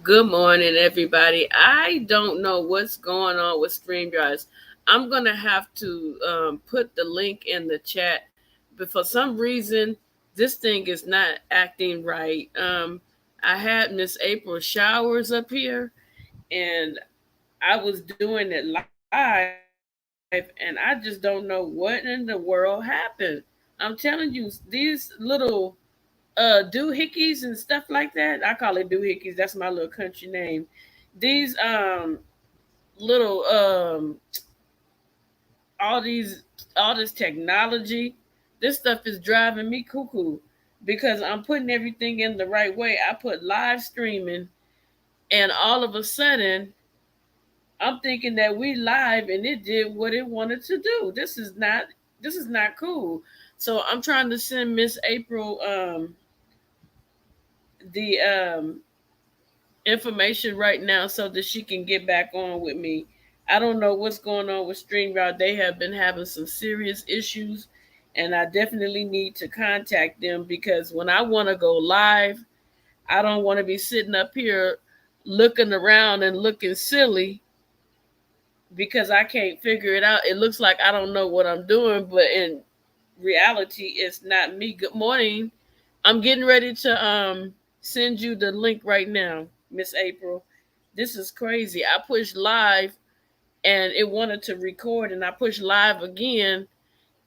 Good morning, everybody. I don't know what's going on with StreamYards. I'm going to have to put the link in the chat, but for some reason, this thing is not acting right. I had Miss April Showers up here, and I was doing it live, and I just don't know what in the world happened. I'm telling you, these little doohickeys and stuff like that. I call it doohickeys. That's my little country name. These little all these all this technology, this stuff is driving me cuckoo because I'm putting everything in the right way. I put live streaming, and all of a sudden I'm thinking that we live and it did what it wanted to do. This is not cool. So I'm trying to send Miss April the information right now so that she can get back on with me. I don't know what's going on with StreamYard. They have been having some serious issues, and I definitely need to contact them because when I want to go live, I don't want to be sitting up here looking around and looking silly because I can't figure it out. It looks like I don't know what I'm doing, but in reality, it's not me. Good morning. I'm getting ready to send you the link right now, Miss April. This is crazy. I pushed live and it wanted to record, and I pushed live again,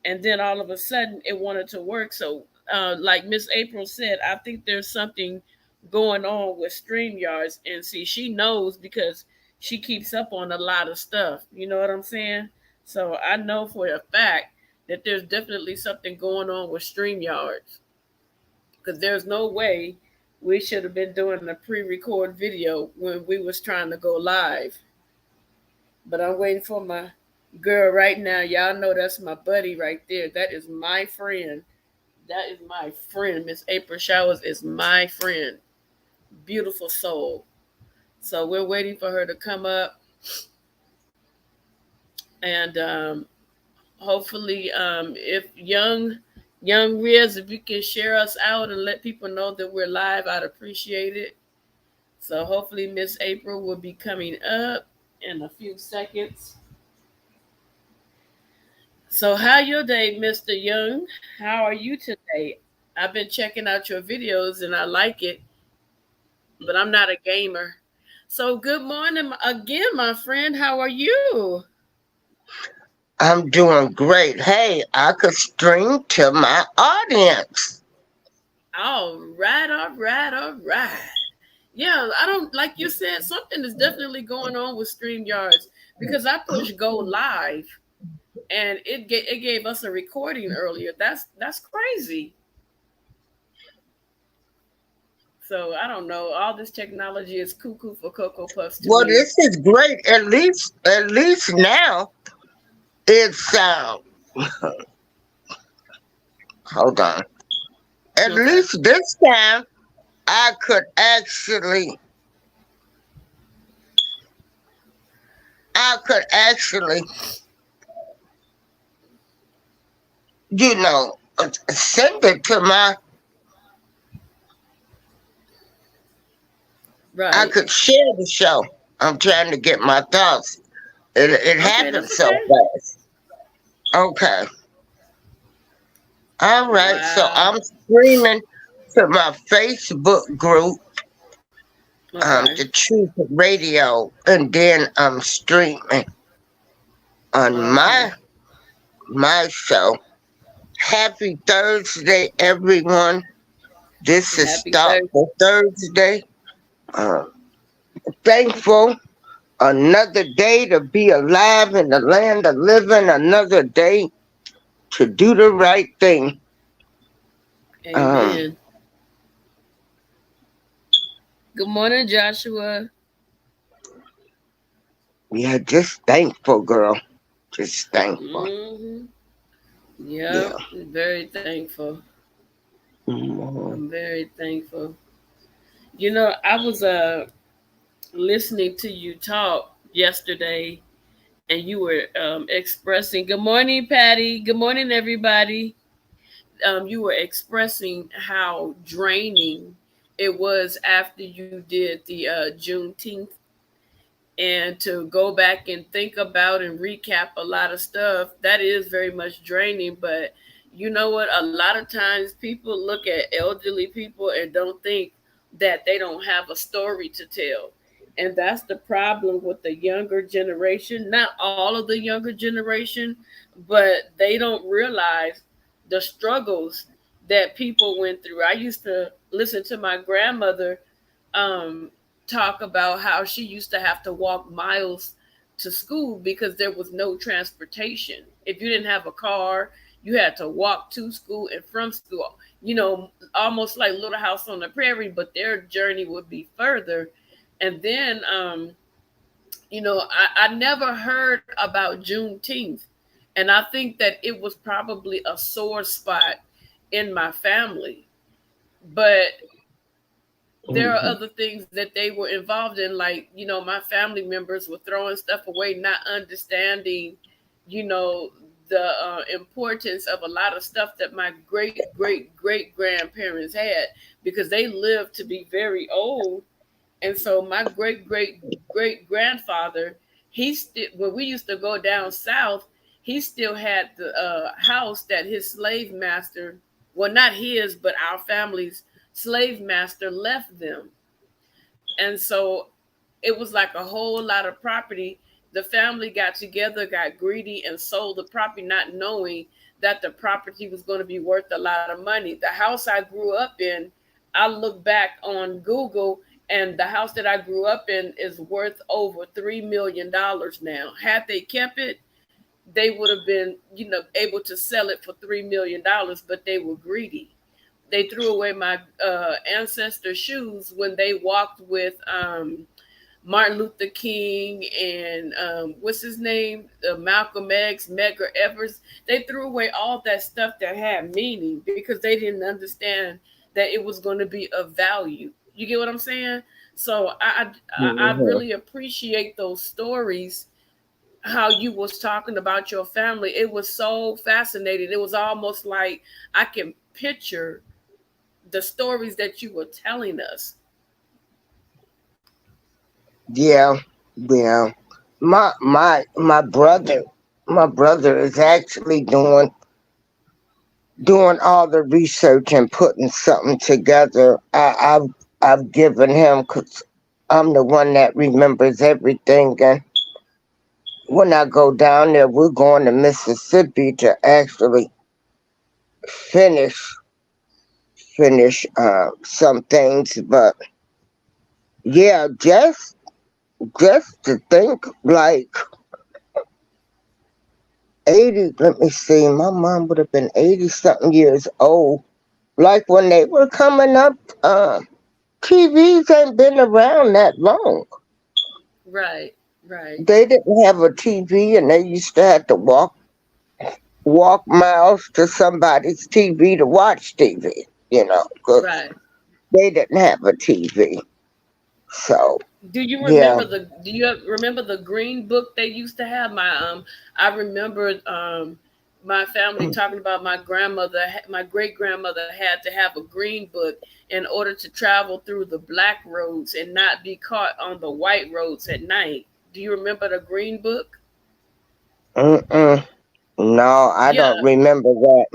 and then all of a sudden it wanted to work. So, like Miss April said, I think there's something going on with StreamYards, and see, she knows because she keeps up on a lot of stuff. You know what I'm saying? So I know for a fact that there's definitely something going on with StreamYards because there's no way we should have been doing a pre-record video when we was trying to go live. But I'm waiting for my girl right now. Y'all know that's my buddy right there. That is my friend. That is my friend. Miss April Showers is my friend. Beautiful soul. So we're waiting for her to come up, and hopefully, if young Riz, if you can share us out and let people know that we're live, I'd appreciate it. So hopefully, Miss April will be coming up in a few seconds. So how your day, Mr. Young? How are you today? I've been checking out your videos and I like it, but I'm not a gamer. So good morning again, my friend. How are you? I'm doing great. Hey, I could stream to my audience. All right, all right, all right. Yeah, I don't like you said something is definitely going on with StreamYards because I pushed go live and it gave us a recording earlier. That's crazy. So I don't know. All this technology is cuckoo for Cocoa Puffs to Well, me. this is great. At least now it's hold on. At Okay. least this time I could actually send it to my. I Right. could share the show. I'm trying to get my thoughts. It Okay, happened that's so okay. fast. Okay. All right. So Wow. I'm streaming to my Facebook group, Okay. the Truth Radio, and then I'm streaming on Okay. my show. Happy Thursday, everyone. This is Happy Thursday. Thoughtful Thursday. Um, Thankful another day to be alive in the land of living, another day to do the right thing. Um, Amen. Good morning, Joshua. yeah, just thankful, girl. Just thankful. Mm-hmm. Yeah. Yep. Very thankful. Mhm. I'm very thankful. You know, I was listening to you talk yesterday, and you were expressing. Good morning, Patty. Good morning, everybody. You were expressing how draining it was after you did the Juneteenth, and to go back and think about and recap a lot of stuff, that is very much draining. But you know what, a lot of times people look at elderly people and don't think that they don't have a story to tell. And that's the problem with the younger generation, not all of the younger generation, but they don't realize the struggles that people went through. I used to listen to my grandmother um, talk about how she used to have to walk miles to school because there was no transportation. If you didn't have a car, you had to walk to school and from school. You know, almost like Little House on the Prairie, but their journey would be further. And then, I never heard about Juneteenth. And I think that it was probably a sore spot in my family. But there are Mhm. other things that they were involved in, like, my family members were throwing stuff away, not understanding, you know the importance of a lot of stuff that my great great great grandparents had, because they lived to be very old. And so my great great great grandfather, he still, when we used to go down south, he still had the house that his slave master, well, not his, but our family's slave master left them. And so it was like a whole lot of property. The family got together, got greedy, and sold the property, not knowing that the property was going to be worth a lot of money. The house I grew up in, I look back on Google, and the house that I grew up in is worth over $3 million now. Had they kept it, they would have been, able to sell it for $3 million, but they were greedy. They threw away my ancestor shoes when they walked with Martin Luther King and what's his name, Malcolm X, Medgar Evers. They threw away all that stuff that had meaning because they didn't understand that it was going to be of value. You get what I'm saying? So I Mhm. really appreciate those stories. How you was talking about your family, it was so fascinating. It was almost like I can picture the stories that you were telling us. Yeah, yeah. My brother is actually doing all the research and putting something together. I've given him because I'm the one that remembers everything. And when I go down there, we're going to Mississippi to actually finish finish some things. But yeah, just to think like 80. Let me see. My mom would have been 80 something years old. Like when they were coming up. TVs ain't been around that long. Right, right, They didn't have a TV, and they used to have to walk miles to somebody's TV to watch TV. Because right. they didn't have a TV. So yeah. Do you remember the green book they used to have? I remember my family talking about my grandmother, my great grandmother had to have a green book in order to travel through the black roads and not be caught on the white roads at night. Do you remember the green book? Mm-mm. No, I don't Yeah, remember that.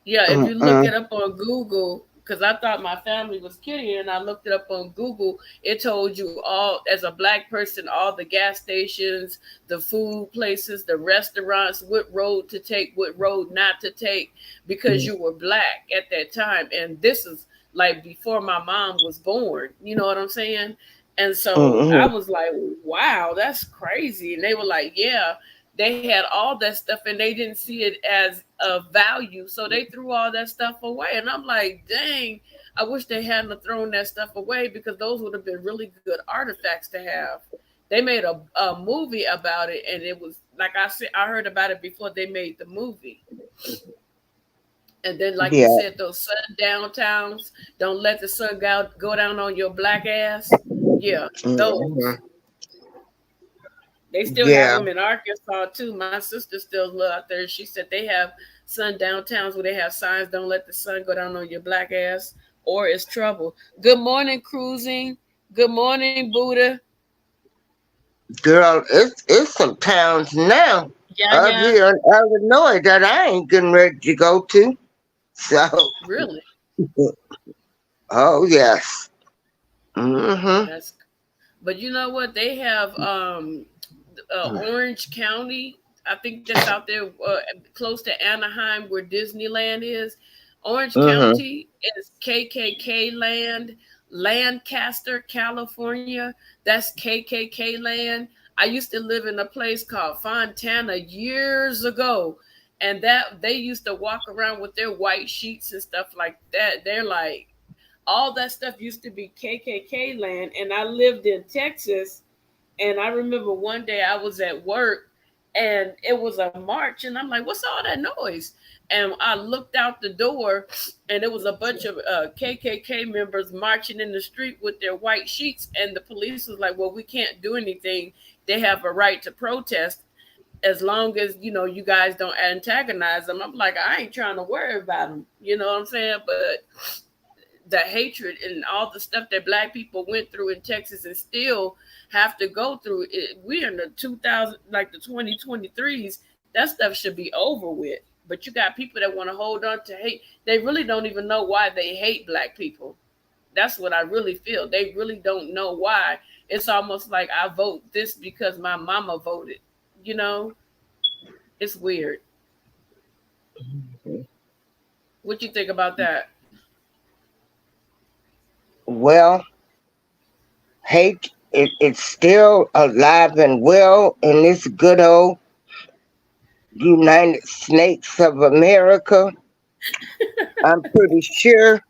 yeah, if you look Mm-mm. it up on Google, because I thought my family was kidding, and I looked it up on Google, it told you all, as a black person, all the gas stations, the food places, the restaurants, what road to take, what road not to take, because you were black at that time. And this is like before my mom was born. You know what I'm saying? And so I Mm-mm. was like, wow, that's crazy. And they were like, yeah, they had all that stuff and they didn't see it as a value. So they threw all that stuff away. And I'm like, dang, I wish they hadn't thrown that stuff away because those would have been really good artifacts to have. They made a movie about it, and it was like I said, I heard about it before they made the movie. And then, like you Yeah. said, those sundown towns, don't let the sun go down on your black ass. Yeah, those. Mhm. They still have Yeah. them in Arkansas too. My sister still live out there. She said they have sundown towns where they have signs, "Don't let the sun go down on your black ass." or it's trouble. Good morning, cruising. Good morning, Buddha. Girl, it's some towns now Yeah, up yeah. here in Illinois that I ain't getting ready to go to. So, Really? oh yes. Mm-hmm. That's. But you know what? They have Orange County. I think that's out there close to Anaheim, where Disneyland is. Orange Mm-hmm. County is KKK land. Lancaster, California, that's KKK land. I used to live in a place called Fontana years ago, and that they used to walk around with their white sheets and stuff like that. They're like, all that stuff used to be KKK land, and I lived in Texas. And I remember one day I was at work and it was a march, and I'm like, "What's all that noise?" And I looked out the door, and it was a bunch of KKK members marching in the street with their white sheets. And the police was like, "Well, we can't do anything. They have a right to protest as long as you guys don't antagonize them." I'm like, I ain't trying to worry about them. You know what I'm saying? But the hatred and all the stuff that black people went through in Texas and still have to go through it, we're in the 2000, like the 2023s. That stuff should be over with. But you got people that want to hold on to hate. They really don't even know why they hate black people. That's what I really feel. They really don't know why. It's almost like I vote this because my mama voted. You know, it's weird. What you think about that? Well, hate it's still alive and well in this good old United States of America. I'm pretty sure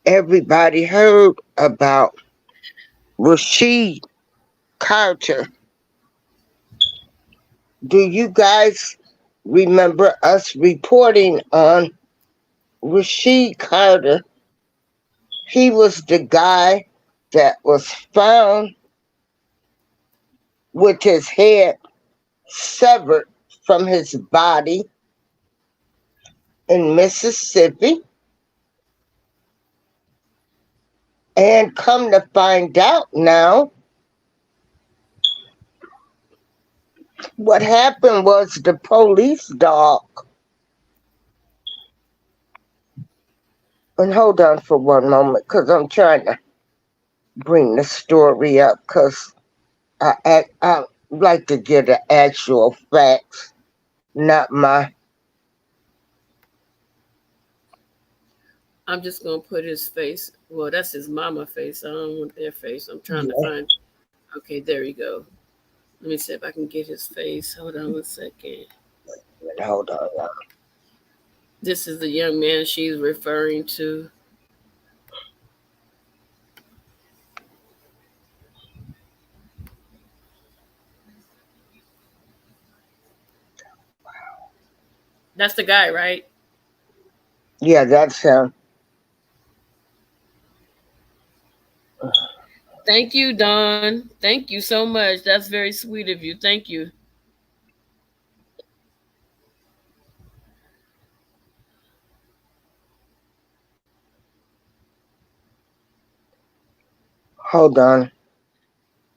everybody heard about Rashid Carter. Do you guys remember us reporting on Rashid Carter? He was the guy that was found with his head severed from his body in Mississippi. And come to find out now, what happened was the police dog. And hold on for one moment, because I'm trying to bring the story up, because I like to get the actual facts, not my. I'm just gonna put his face. Well, that's his mama face. I don't want their face. I'm trying to Yeah, find. Okay, there you go. Let me see if I can get his face. Hold on 1 second. hold on. Y'all. This is the young man she's referring to. That's the guy, right? Yeah, that's him. Thank you, Don. Thank you so much. That's very sweet of you. Thank you. Hold on.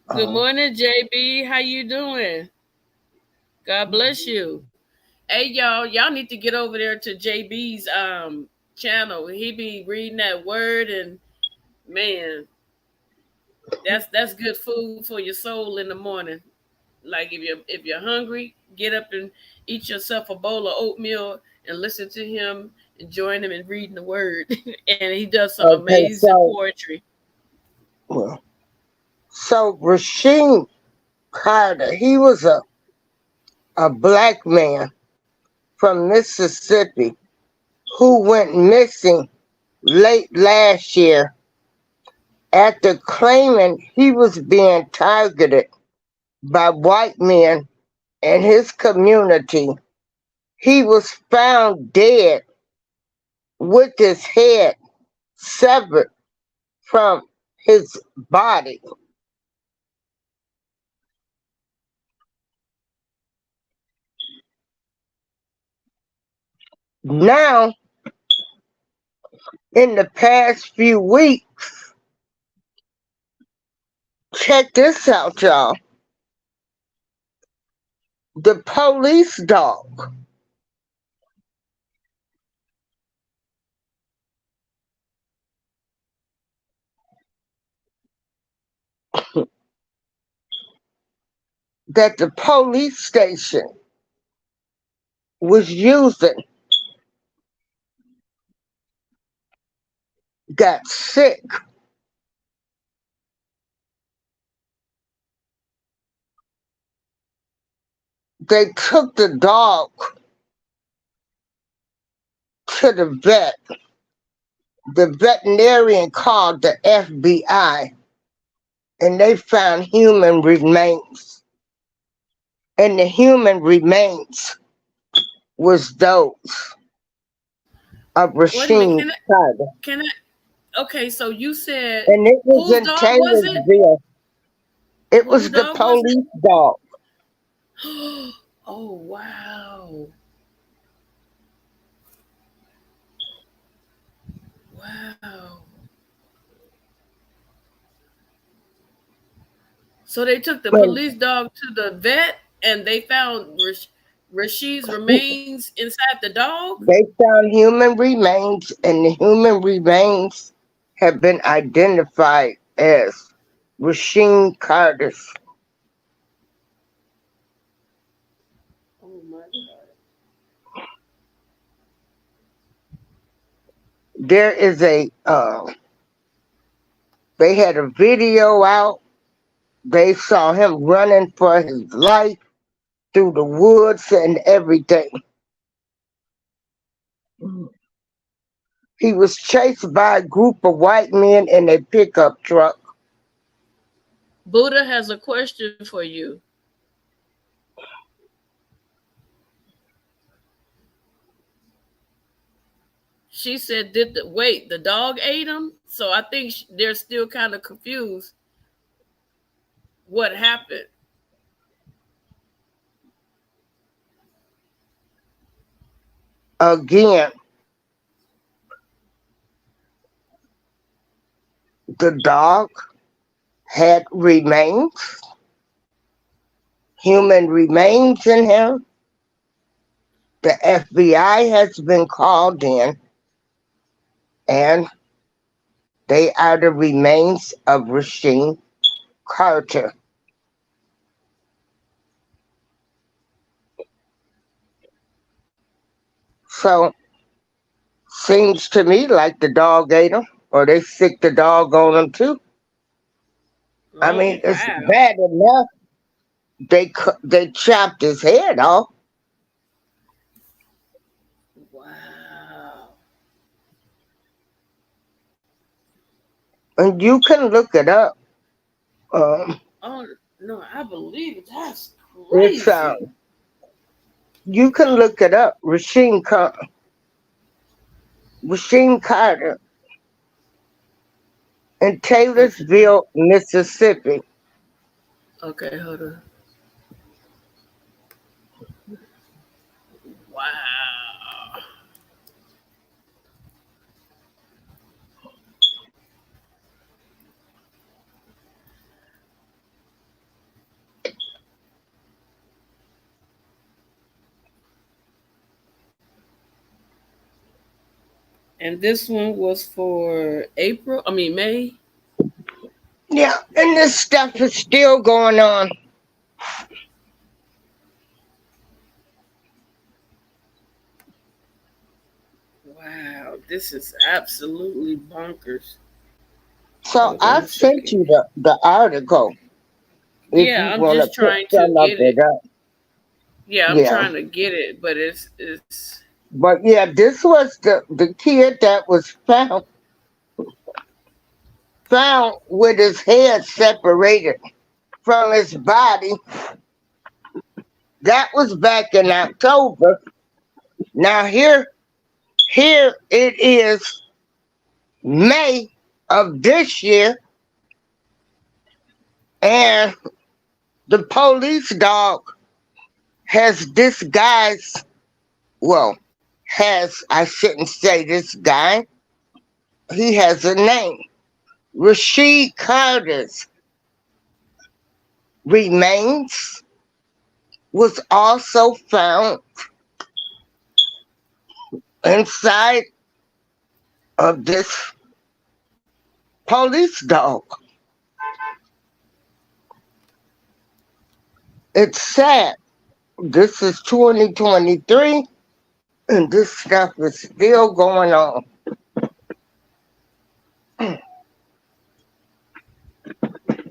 Good Um, morning, JB. How you doing? God bless you. Hey, y'all need to get over there to JB's channel. He be reading that word, and man, that's good food for your soul in the morning. Like if you're hungry, get up and eat yourself a bowl of oatmeal and listen to him and join him in reading the word. And he does some okay, amazing poetry. well, so Rashid Carter, he was a black man from Mississippi who went missing late last year after claiming he was being targeted by white men in his community. He was found dead with his head severed from his body. Now, In the past few weeks, check this out, y'all. The police dog that the police station was using got sick. They took the dog to the vet. The veterinarian called the FBI and they found human remains. And the human remains was those of Wait a minute. Rasheen Carter. Can I? Okay, so you said And it was whose in dog was it? Taylorsville. It Whose was the dog was police dog. it? Oh wow, wow. So they took the And police dog to the vet, and they found Rashid's remains inside the dog. they found human remains, and the human remains have been identified as Rasheen Carter's. Oh my god. There is they had a video out. They saw him running for his life through the woods and everything. He was chased by a group of white men in a pickup truck. Buddha has a question for you. She said, "Did the dog ate him?" So I think they're still kind of confused. What happened? Again, the dog had remains, human remains in him. The FBI has been called in, and they are the remains of Rasheen Carter. So, seems to me like the dog ate him, or they sick the dog on him too. I Oh mean, it's wow, bad enough they chopped his head off, wow. and you can look it up. Um, Oh no, I believe it. That's it's crazy. you can look it up. Rasheen Carter in Okay, Taylorsville, Mississippi. okay, hold on. Wow. And this one was for April. I mean May. Yeah, and this stuff is still going on. Wow, this is absolutely bonkers. So Hold on I a sent second. you the article if Yeah, you I'm want to just put trying to some of get it it. up. Yeah, I'm Yeah. trying to get it, but it's But yeah, this was the kid that was found with his head separated from his body. That was back in October. Now here it is May of this year, and the police dog has disguised, well, has, I shouldn't say this guy. he has a name. Rashid Carter's remains was also found inside of this police dog. It's sad. This is 2023 and this stuff is still going on.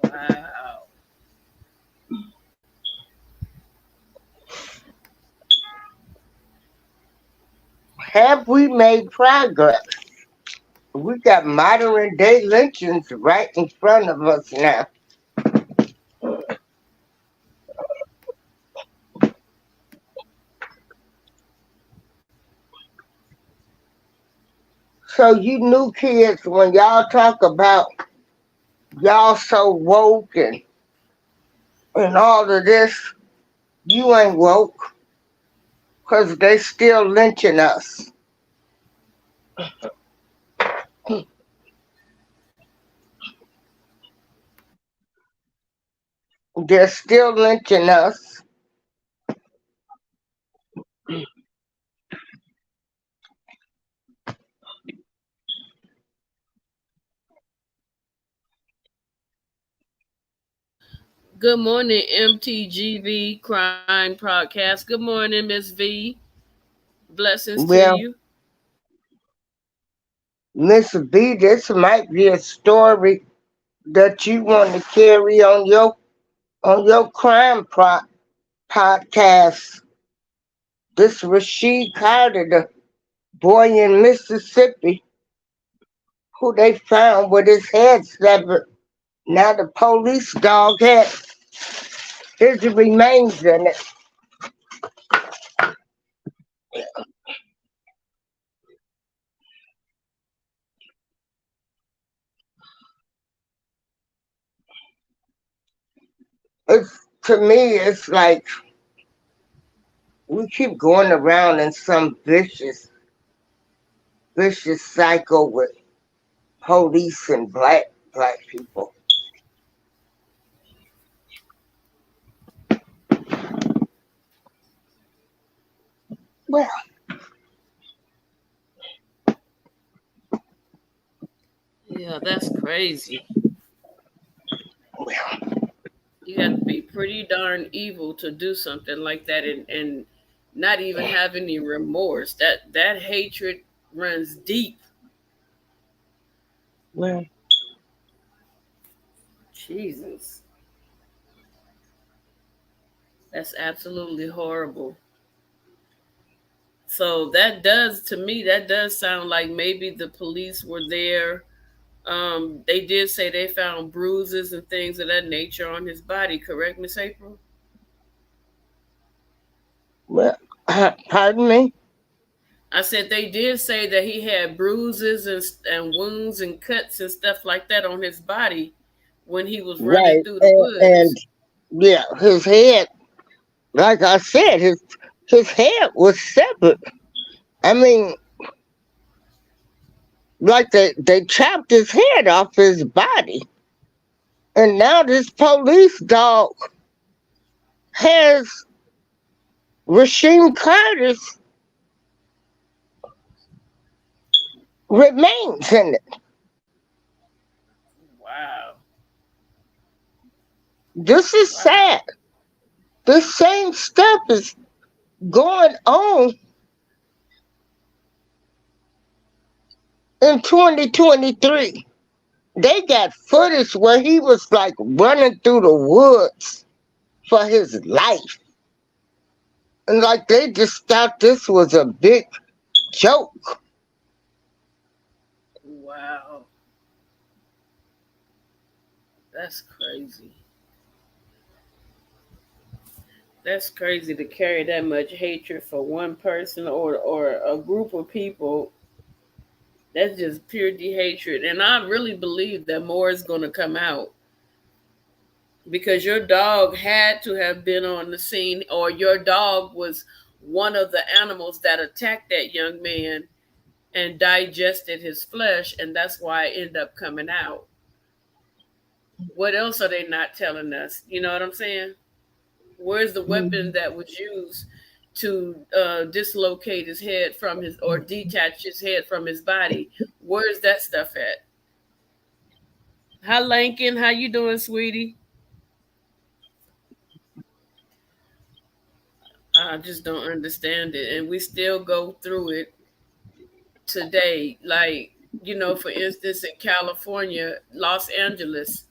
Wow. Have we made progress? We got modern day lynchings right in front of us now. So you new kids, when y'all talk about y'all so woke and all of this, you ain't woke because they still lynching us. They're still lynching us. Good morning, MTGV Crime Podcast. Good morning, Miss V. Blessings to Well, you. Miss B, this might be a story that you want to carry on your podcast. This Rashid Carter, the boy in Mississippi, who they found with his head severed. Now the police dog had his remains in it. It's to me, it's like we keep going around in some vicious cycle with police and black people. Well, Yeah, that's crazy. well, You have to be pretty darn evil to do something like that and not even have any remorse. That hatred runs deep. well. Jesus. That's absolutely horrible. So that does to me that does sound like maybe the police were there. They did say they found bruises and things of that nature on his body, correct, Miss April? Well, pardon me? I said they did say that he had bruises and wounds and cuts and stuff like that on his body when he was running Right. through the And woods. yeah, his head, like I said, his head was severed. I mean, like they chopped his head off his body. And now this police dog has Rasheem Carter's remains in it. Wow. This is Wow. sad. This same stuff is going on in 2023. They got footage where he was like running through the woods for his life. And like they just thought this was a big joke. Wow. That's crazy. That's crazy to carry that much hatred for one person or a group of people. That's just pure hatred. And I really believe that more is going to come out because your dog had to have been on the scene, or your dog was one of the animals that attacked that young man. and digested his flesh, and that's why it ended up coming out. What else are they not telling us? You know what I'm saying? Where's the weapon that was used to dislocate his head from his, or detach his head from his body? Where's that stuff at? Hi, Lincoln. How you doing, sweetie? I just don't understand it, and we still go through it today. Like, for instance, in California, Los Angeles,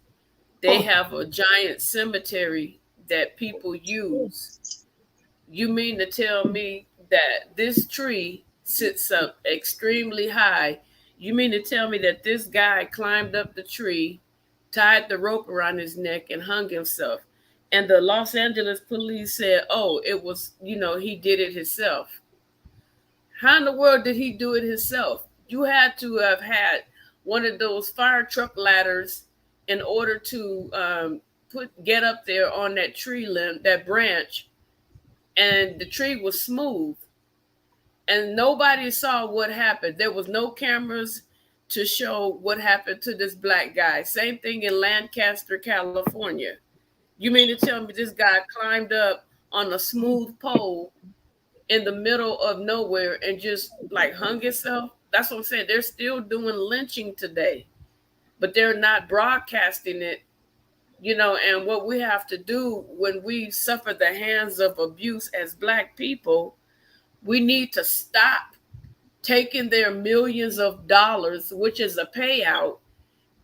they have a giant cemetery that people use. You mean to tell me that this tree sits up extremely high? You mean to tell me that this guy climbed up the tree, tied the rope around his neck, and hung himself? And the Los Angeles police said, oh, it was, he did it himself. How in the world did he do it himself? You had to have had one of those fire truck ladders in order to get up there on that tree limb, that branch, and the tree was smooth, and nobody saw what happened. There was no cameras to show what happened to this black guy. Same thing in Lancaster, California. You mean to tell me this guy climbed up on a smooth pole in the middle of nowhere and just like hung himself? That's what I'm saying. They're still doing lynching today, but they're not broadcasting it. And what we have to do when we suffer the hands of abuse as black people, we need to stop taking their millions of dollars, which is a payout,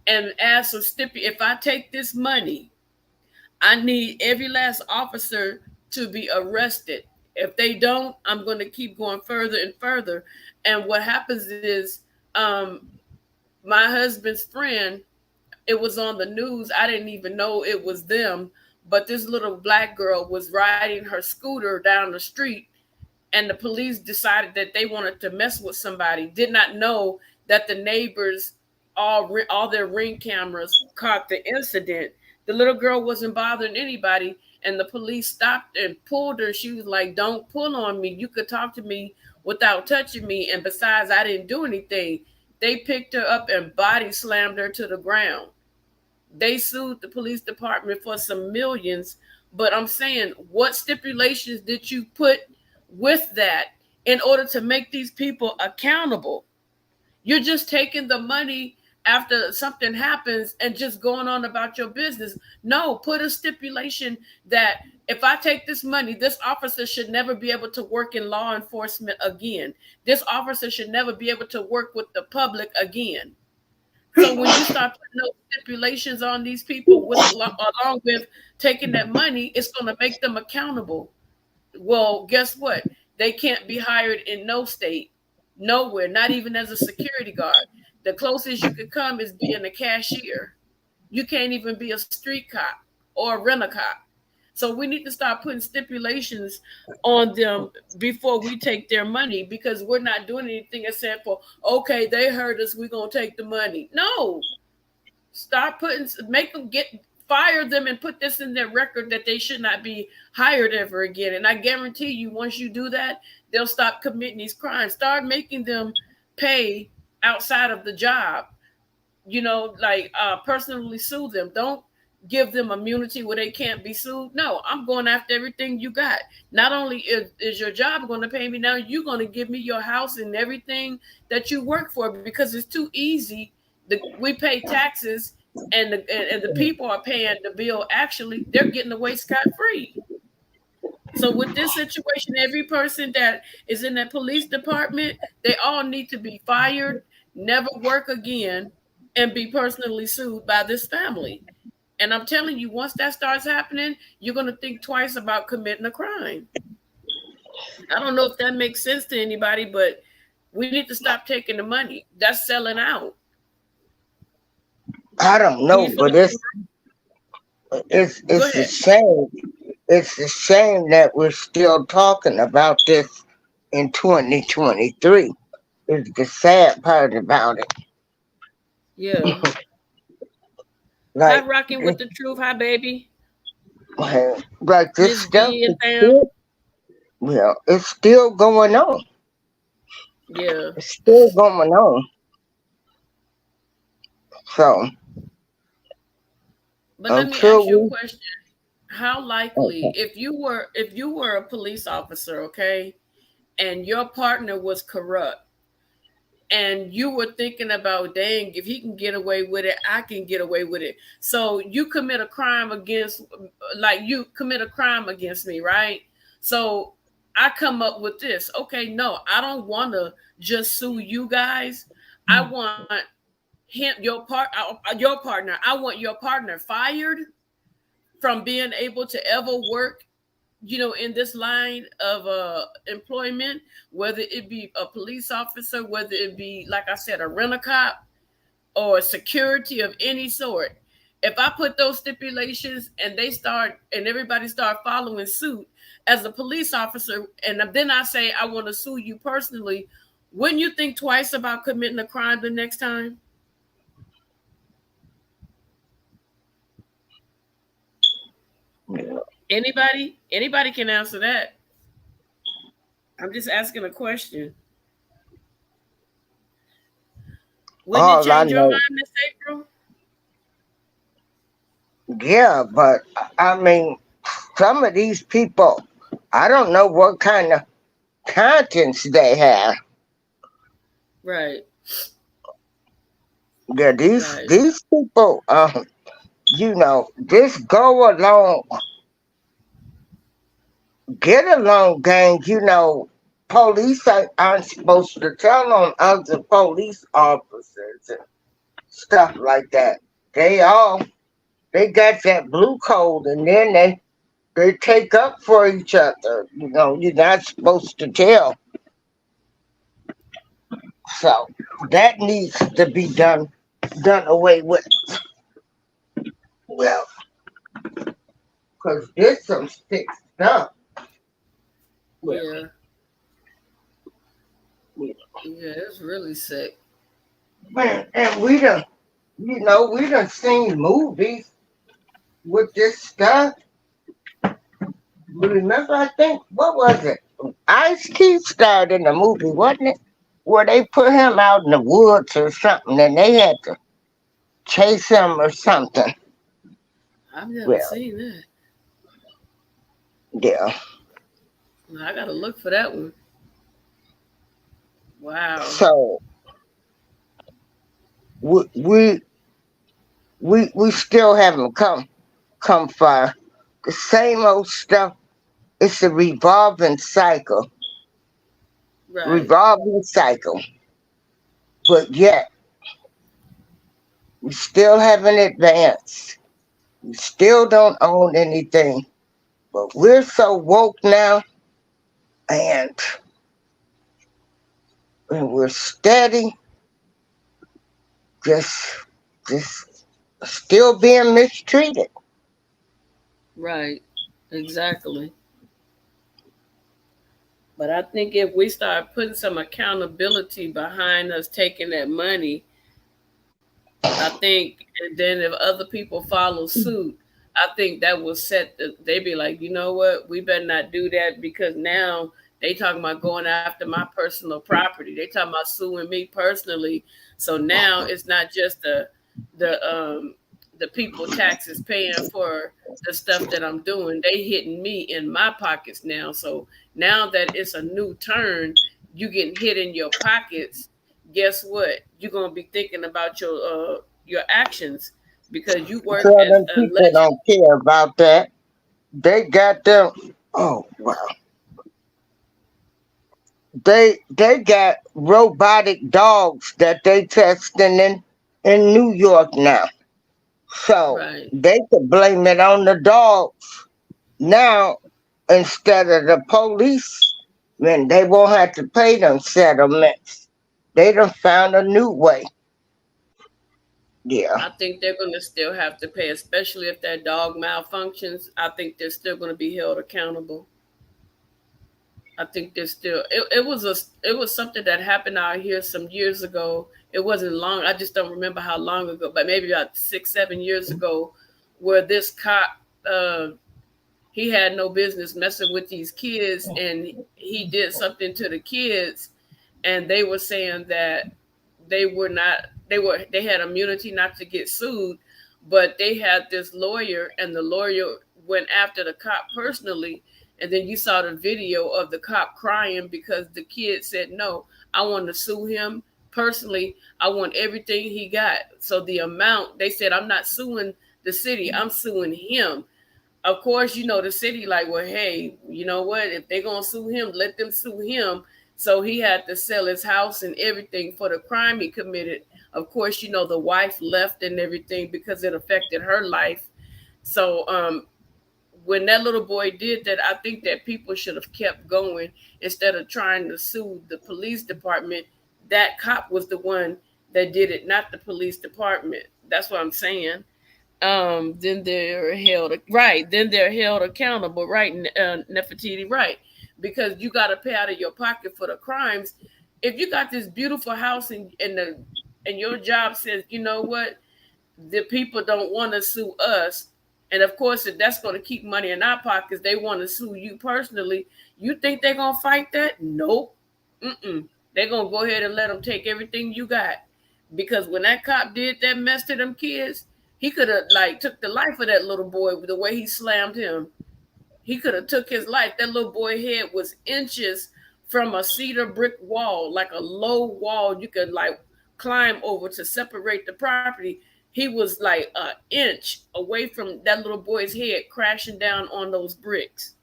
and ask for if I take this money, I need every last officer to be arrested. If they don't, I'm going to keep going further and further. And what happens is, my husband's friend, it was on the news. I didn't even know it was them, but this little black girl was riding her scooter down the street, and the police decided that they wanted to mess with somebody. Did not know that the neighbors, all their ring cameras caught the incident. The little girl wasn't bothering anybody, and the police stopped and pulled her. She was like, "Don't pull on me. You could talk to me without touching me. And besides, I didn't do anything." They picked her up and body slammed her to the ground. They sued the police department for some millions. But I'm saying, what stipulations did you put with that in order to make these people accountable? You're just taking the money after something happens and just going on about your business. No, put a stipulation that if I take this money, this officer should never be able to work in law enforcement again. This officer should never be able to work with the public again. So when you start putting those stipulations on these people along with taking that money, it's going to make them accountable. Well, guess what? They can't be hired in no state, nowhere, not even as a security guard. The closest you could come is being a cashier. You can't even be a street cop or a rent-a-cop. So we need to start putting stipulations on them before we take their money, because we're not doing anything except for, okay, they heard us, we're going to take the money. No. Start make them fire them and put this in their record that they should not be hired ever again. And I guarantee you, once you do that, they'll stop committing these crimes. Start making them pay outside of the job, like personally sue them. Don't give them immunity where they can't be sued. No, I'm going after everything you got. Not only is your job going to pay me, now you're going to give me your house and everything that you work for, because it's too easy. We pay taxes, and the people are paying the bill. Actually, they're getting away scot-free. So with this situation, every person that is in that police department, they all need to be fired, never work again, and be personally sued by this family. And I'm telling you, once that starts happening, you're going to think twice about committing a crime. I don't know if that makes sense to anybody, but we need to stop taking the money. That's selling out. I don't know, but it's a shame. It's a shame that we're still talking about this in 2023. It's the sad part about it. Yeah. Hi, Rocking with the Truth. Hi, baby. Like this stuff, it's still going on. Yeah. It's still going on. So But let me until ask you a we, question. How likely, okay, if you were a police officer, okay, and your partner was corrupt, and you were thinking about, dang, if he can get away with it, I can get away with it. So you commit a crime against, like you commit a crime against me, right? So I come up with this. Okay, no, I don't want to just sue you guys. I want your partner. I want your partner fired from being able to ever work, in this line of employment, whether it be a police officer, whether it be, like I said, a rent a cop or security of any sort. If I put those stipulations and everybody start following suit as a police officer, and then I say I want to sue you personally, wouldn't you think twice about committing a crime the next time? yeah. Anybody can answer that. I'm just asking a question. Wouldn't it All I change your know, mind, Miss April? yeah, but I mean, some of these people, I don't know what kind of conscience they have. Right, Yeah, these right, these people, just go along, get along, gang. Police aren't supposed to tell on other police officers and stuff like that. They got that blue code, and then they take up for each other. You're not supposed to tell. So that needs to be done away with. Well, because there's some sick stuff. Well, yeah, yeah. It's really sick. man, and we done seen movies with this stuff. Remember, I think, what was it? Ice Cube starred in the movie, wasn't it? Where they put him out in the woods or something, and they had to chase him or something. I've never Well, seen that. yeah. I gotta look for that one. Wow. So we we we still haven't come far. The same old stuff. It's a Right. revolving cycle. But yet we still haven't advanced. We still don't own anything. But we're so woke now, and we're steady, just just still being mistreated. Right. Exactly. But I think if we start putting some accountability behind us taking that money, I think, and then if other people follow suit, I think that will they be like, you know what, we better not do that, because now they talking about going after my personal property. They talking about suing me personally. So now it's not just the people taxes paying for the stuff that I'm doing. They hitting me in my pockets now. So now that it's a new turn, you getting hit in your pockets. Guess what? You're gonna be thinking about your actions, because you work Tell as them a people legend. don't care about that. They got them. Oh wow. They got robotic dogs that they testing in New York now. So Right. they could blame it on the dogs now instead of the police. Man, they won't have to pay them settlements. They done found a new way. Yeah. I think they're gonna still have to pay, especially if that dog malfunctions. I think they're still gonna be held accountable. I think there's still it was something that happened out here some years ago. It wasn't long. I just don't remember how long ago, but maybe about 6 7 years ago, where this cop, he had no business messing with these kids, and he did something to the kids, and they were saying that they had immunity not to get sued, but they had this lawyer, and the lawyer went after the cop personally. And then you saw the video of the cop crying because the kid said, no, I want to sue him personally. I want everything he got. So the amount, they said, I'm not suing the city, I'm suing him. Of course, the city like, well, hey, you know what? If they're gonna sue him, let them sue him. So he had to sell his house and everything for the crime he committed. Of course, the wife left and everything because it affected her life. So when that little boy did that, I think that people should have kept going instead of trying to sue the police department. That cop was the one that did it, not the police department. That's what I'm saying. Then they're held right. Then they're held accountable, right? Nefertiti, right? Because you got to pay out of your pocket for the crimes. If you got this beautiful house and your job says, you know what, the people don't want to sue us, and of course, if that's going to keep money in our pockets, they want to sue you personally. You think they're gonna fight that? Nope. They're gonna go ahead and let them take everything you got. Because when that cop did that mess to them kids, he could have took the life of that little boy with the way he slammed him. He could have took his life. That little boy's head was inches from a cedar brick wall, like a low wall you could climb over to separate the property. He was like an inch away from that little boy's head crashing down on those bricks.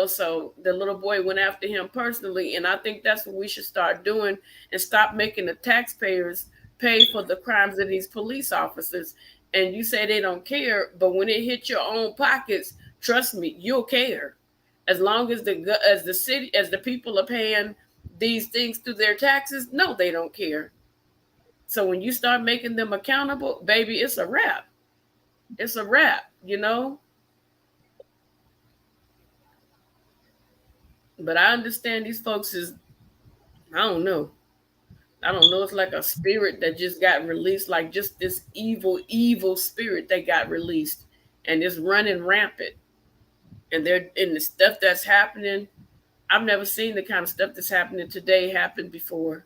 So the little boy went after him personally, and I think that's what we should start doing and stop making the taxpayers pay for the crimes of these police officers. And you say they don't care, but when it hits your own pockets, trust me, you'll care. As long as the people are paying these things through their taxes, no, they don't care. So when you start making them accountable, baby, it's a wrap. It's a wrap. But I understand these folks is, I don't know. I don't know. It's like a spirit that just got released, like just this evil, evil spirit that got released and it's running rampant. And they're in the stuff that's happening. I've never seen the kind of stuff that's happening today happen before.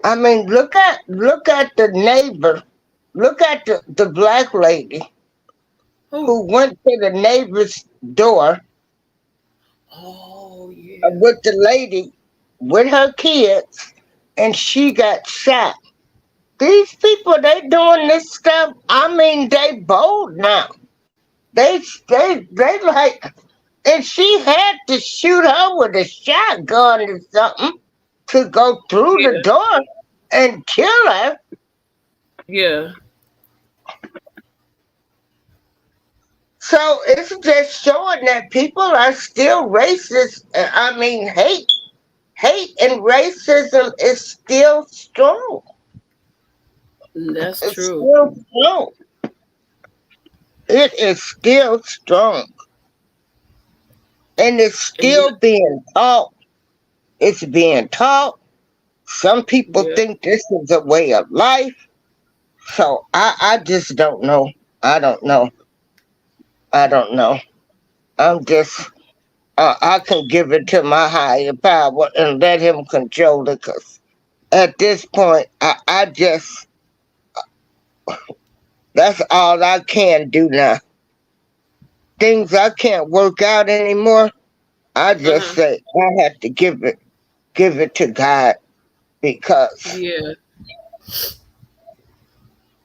I mean, look at the neighbor. Look at the black lady Who? who went to the neighbor's door Oh yeah. with the lady with her kids, and she got shot. These people, they doing this stuff. I mean, they bold now. They like, and she had to shoot her with a shotgun or something to go through the Yeah. door and kill her. Yeah. So it's just showing that people are still racist. I mean, hate and racism is still strong. That's It's true. still strong. It is still strong. And it's And you still being taught. It's being taught. Some people yeah. think this is a way of life. So I just don't know. I don't know. I don't know. I'm just, I can give it to my higher power and let him control it. Because at this point, I just, that's all I can do now. Things I can't work out anymore, I just Uh-huh. say I have to give it to God because Yeah.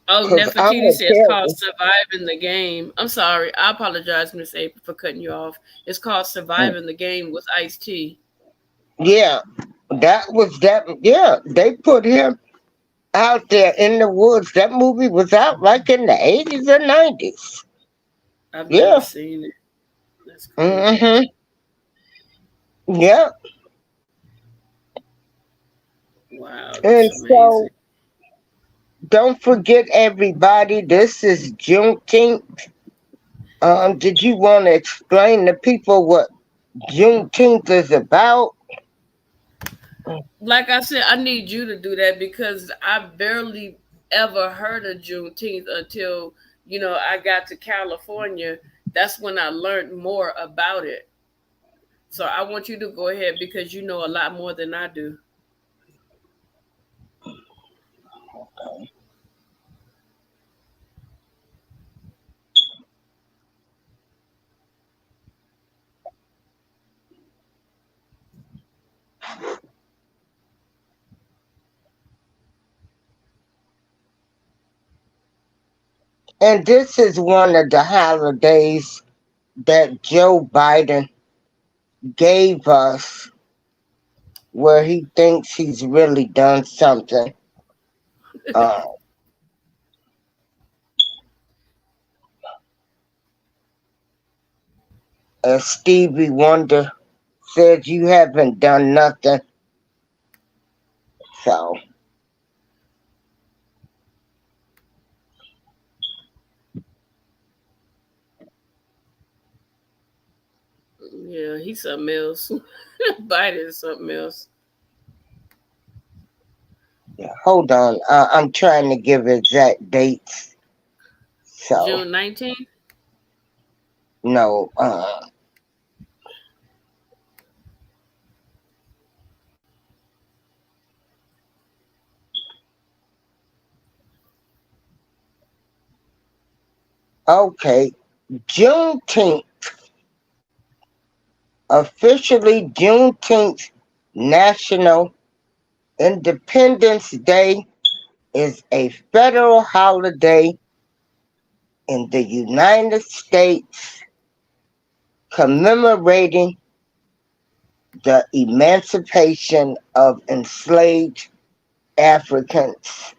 Oh, cause I'm Nefertiti gonna says it's tell called you. Surviving the Game. I'm sorry. I apologize, Miss April, for cutting you off. It's called Surviving the Game with Ice T. Yeah, that was that. Yeah, they put him out there in the woods. That movie was out like in the 80s or 90s. I've never Yeah. seen it. That's crazy. Mm-hmm. Yeah. Wow, that's And so amazing. don't forget everybody, this is Juneteenth. Did you want to explain to people what Juneteenth is about? Like I said, I need you to do that because I barely ever heard of Juneteenth until, I got to California. That's when I learned more about it. So I want you to go ahead because you know a lot more than I do. And this is one of the holidays that Joe Biden gave us where he thinks he's really done something. Uh, as Stevie Wonder said, you haven't done nothing. So, Yeah, he's something else. Biden is something else. yeah, hold on. I'm trying to give exact dates. So, June 19th. no. Okay. Juneteenth. Officially Juneteenth National Independence Day is a federal holiday in the United States commemorating the emancipation of enslaved Africans.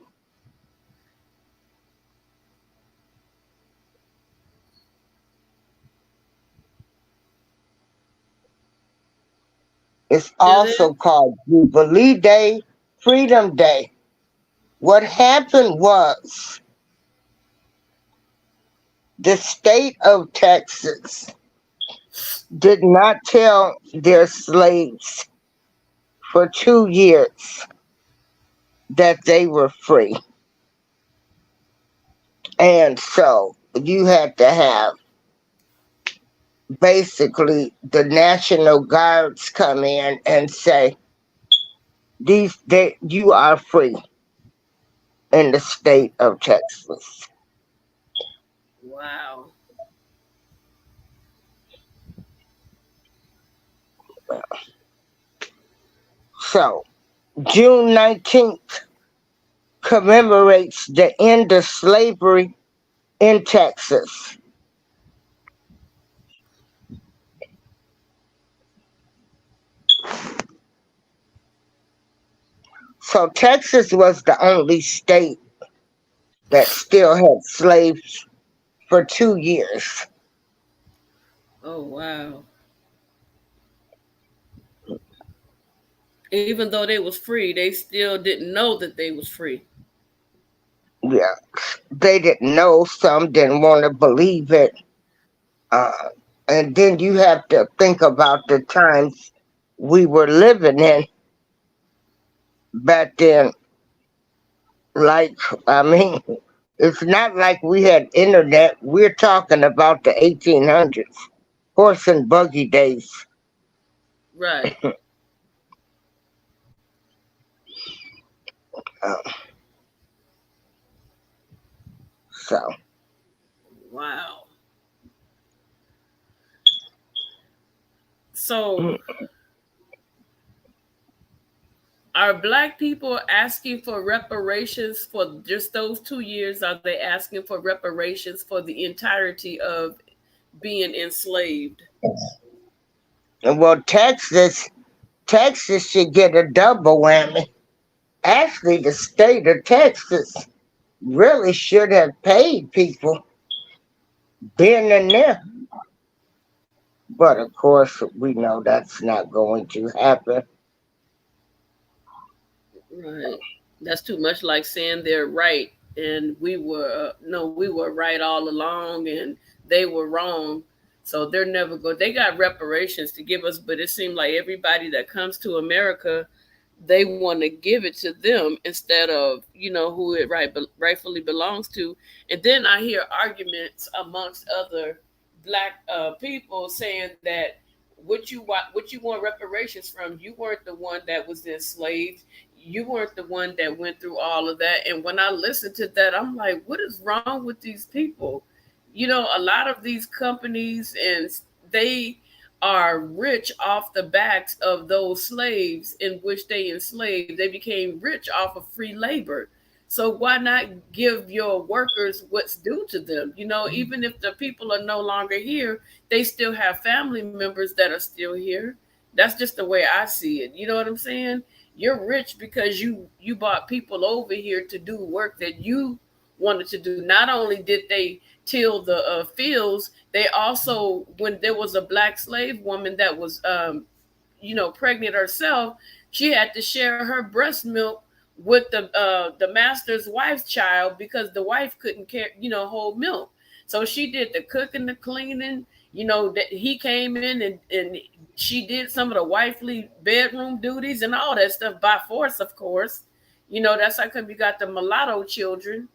It's It is. also called Jubilee Day, Freedom Day. What happened was the state of Texas did not tell their slaves for 2 years that they were free. And so you had to have basically the National Guards come in and say, you are free in the state of Texas. Wow. So June 19th commemorates the end of slavery in Texas. So Texas was the only state that still had slaves for 2 years. Oh, wow. Even though they was free, they still didn't know that they was free. Yeah, they didn't know. Some didn't want to believe it. Uh, and then you have to think about the times we were living in back then. Like, I mean, it's not like we had internet. We're talking about the 1800s, horse and buggy days. Right. Uh, so, Wow. So mm, are black people asking for reparations for just those 2 years? Are they asking for reparations for the entirety of being enslaved? well, Texas should get a double whammy. Actually, the state of Texas really should have paid people being in there. But of course, we know that's not going to happen. Right. That's too much like saying they're right and we were no, we were right all along and they were wrong. So they're never go. They got reparations to give us, but it seemed like everybody that comes to America, they want to give it to them instead of who it rightfully belongs to. And then I hear arguments amongst other black people saying that what you want reparations from. You weren't the one that was enslaved. You weren't the one that went through all of that. And when I listen to that, I'm like, what is wrong with these people? A lot of these companies, and they are rich off the backs of those slaves in which they enslaved. They became rich off of free labor. So why not give your workers what's due to them? Even if the people are no longer here, they still have family members that are still here. That's just the way I see it. You know what I'm saying? You're rich because you bought people over here to do work that you wanted to do. Not only did they till the fields, they also, when there was a black slave woman that was pregnant herself, she had to share her breast milk with the master's wife's child because the wife couldn't hold milk. So she did the cooking, the cleaning. That he came in, and she did some of the wifely bedroom duties and all that stuff by force, of course. That's how come you got the mulatto children.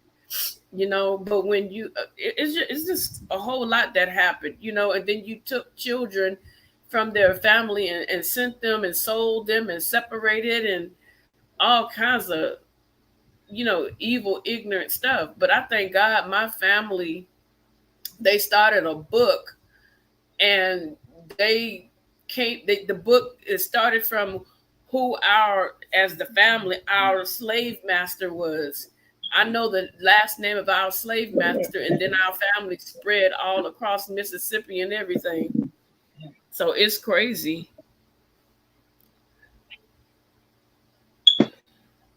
But when it's just a whole lot that happened. And then you took children from their family and sent them and sold them and separated and all kinds of evil, ignorant stuff. But I thank God my family, they started a book, and the book is started from who as the family, our slave master was. I know the last name of our slave master, and then our family spread all across Mississippi and everything. So it's crazy.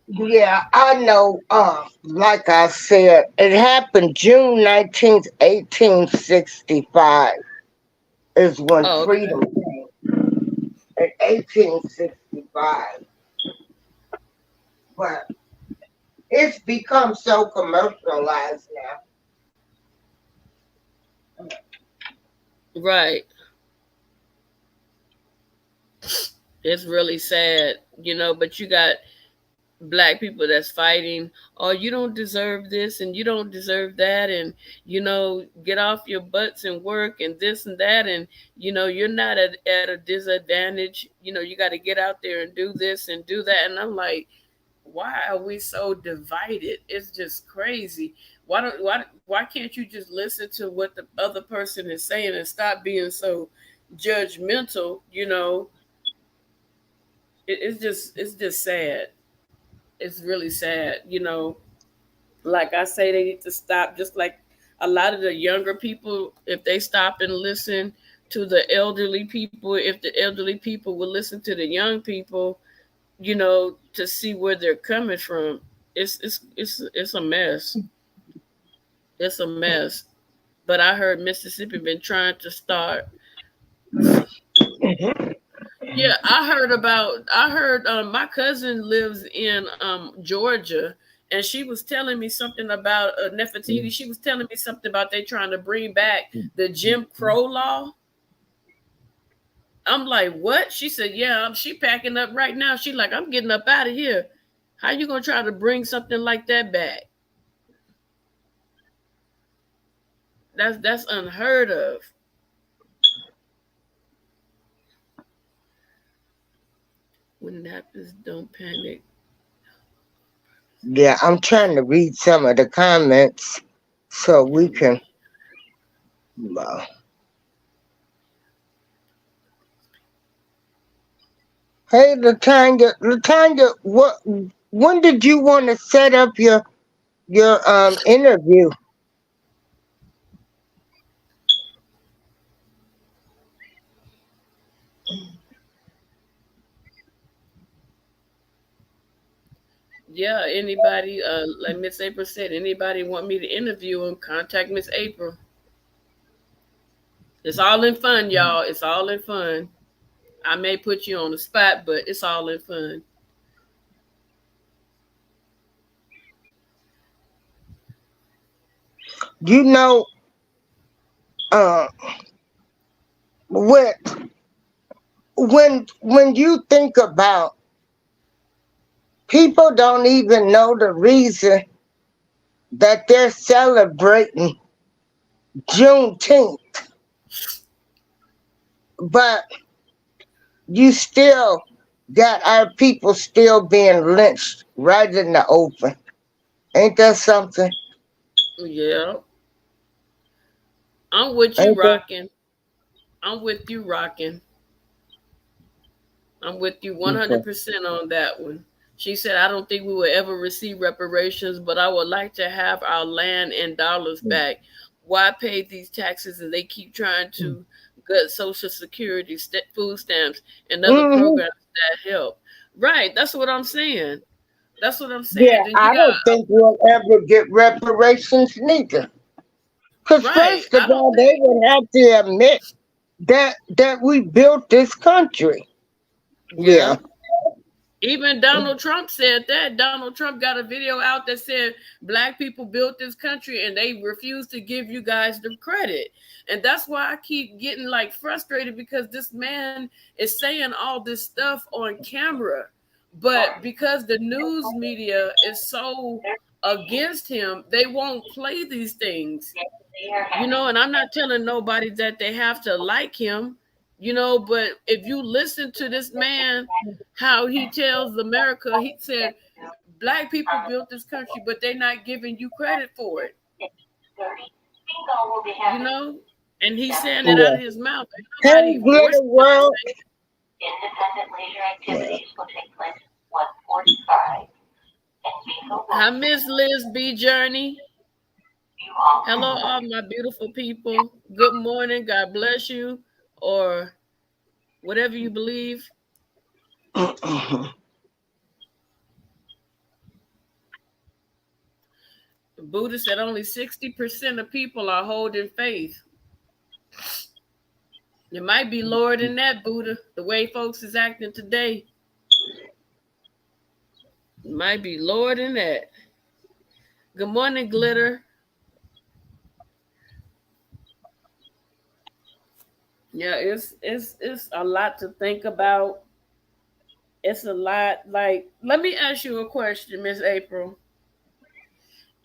Yeah, I know. Like I said, it happened June 19th, 1865 is when Oh, freedom okay. came. In 1865. But it's become so commercialized now. Right. It's really sad, but you got black people that's fighting, oh, you don't deserve this and you don't deserve that, and get off your butts and work and this and that, and you're not at a disadvantage. You got to get out there and do this and do that. And I'm like, why are we so divided? It's just crazy. Why can't you just listen to what the other person is saying and stop being so judgmental? It's just sad. It's really sad. Like I say, they need to stop. Just like a lot of the younger people, if they stop and listen to the elderly people, if the elderly people will listen to the young people, to see where they're coming from. It's a mess. It's a mess. But I heard Mississippi been trying to start. Yeah, I heard my cousin lives in Georgia, and she was telling me something about Nefertiti. She was telling me something about they trying to bring back the Jim Crow law. I'm like, what? She said, yeah, she packing up right now. She like, I'm getting up out of here. How you gonna try to bring something like that back? That's unheard of. When it happens, don't panic. Yeah, I'm trying to read some of the comments so we can. Uh, hey, Latanya, what? When did you want to set up your interview? Yeah, anybody, like Miss April said, anybody want me to interview them, contact Miss April. It's all in fun, y'all. It's all in fun. I may put you on the spot, but it's all in fun. You know, uh, when when you think about people don't even know the reason that they're celebrating Juneteenth, but you still got our people still being lynched right in the open. Ain't that something? Yeah, I'm with you, Ain't that? rocking. I'm with you, rocking. I'm with you Okay. 100% on that one. She said, I don't think we will ever receive reparations, but I would like to have our land and dollars back. Why pay these taxes and they keep trying to gut Social Security, food stamps, and other Hmm. programs that help? Right. That's what I'm saying. That's what I'm Yeah, saying. Then you I got, don't think we'll ever get reparations neither. Because right. first of I don't all, think, they would have to admit that we built this country. Yeah. yeah. Even Donald Trump said that. Donald Trump got a video out that said black people built this country and they refuse to give you guys the credit. And that's why I keep getting like frustrated because this man is saying all this stuff on camera. But because the news media is so against him, they won't play these things. And I'm not telling nobody that they have to like him, but if you listen to this man, how he tells America, he said, black people built this country, but they're not giving you credit for it, you know? And he's saying it out Yeah. of his mouth. Ain't Hey, nobody glitter forcing him to world. say, Independent leisure activities will take place at 1:45 in Bingo I Wilson. miss Liz B. Journey. You all Hello, all my beautiful people. Good morning. God bless you, or whatever you believe. Buddha said only 60% of people are holding faith. It might be lower than that, Buddha, the way folks is acting today. It might be lower than that. Good morning, Glitter. Yeah, it's a lot to think about. It's a lot. Like, let me ask you a question, Miss April.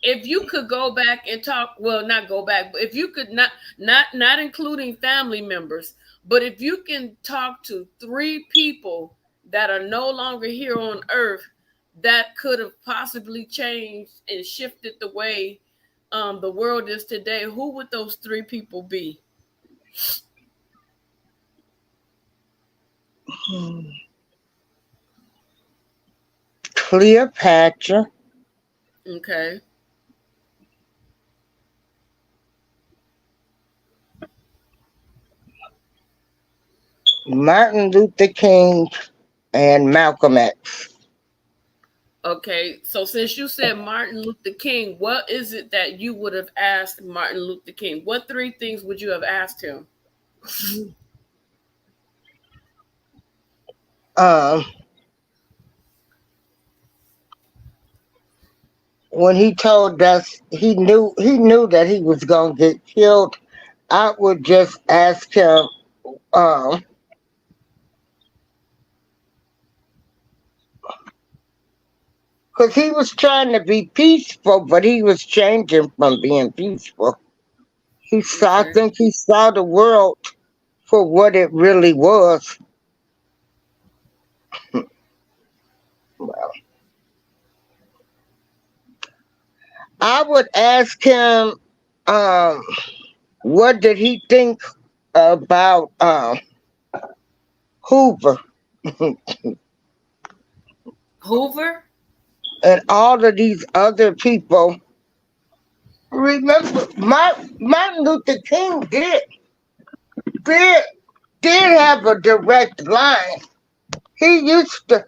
If you could go back and talk, well, not go back, but if you could not including family members, but if you can talk to three people that are no longer here on earth that could have possibly changed and shifted the way the world is today, who would those three people be? Cleopatra, Okay. Martin Luther King, and Malcolm X. Okay, so since you said Martin Luther King, what is it that you would have asked Martin Luther King? What three things would you have asked him? Um, when he told us he knew that he was gonna get killed, I would just ask him, um, because he was trying to be peaceful, but he was changing from being peaceful. I Okay. think he saw the world for what it really was. I would ask him, um, what did he think about Hoover Hoover? and all of these other people? Remember, Martin Luther King did did have a direct line. He used to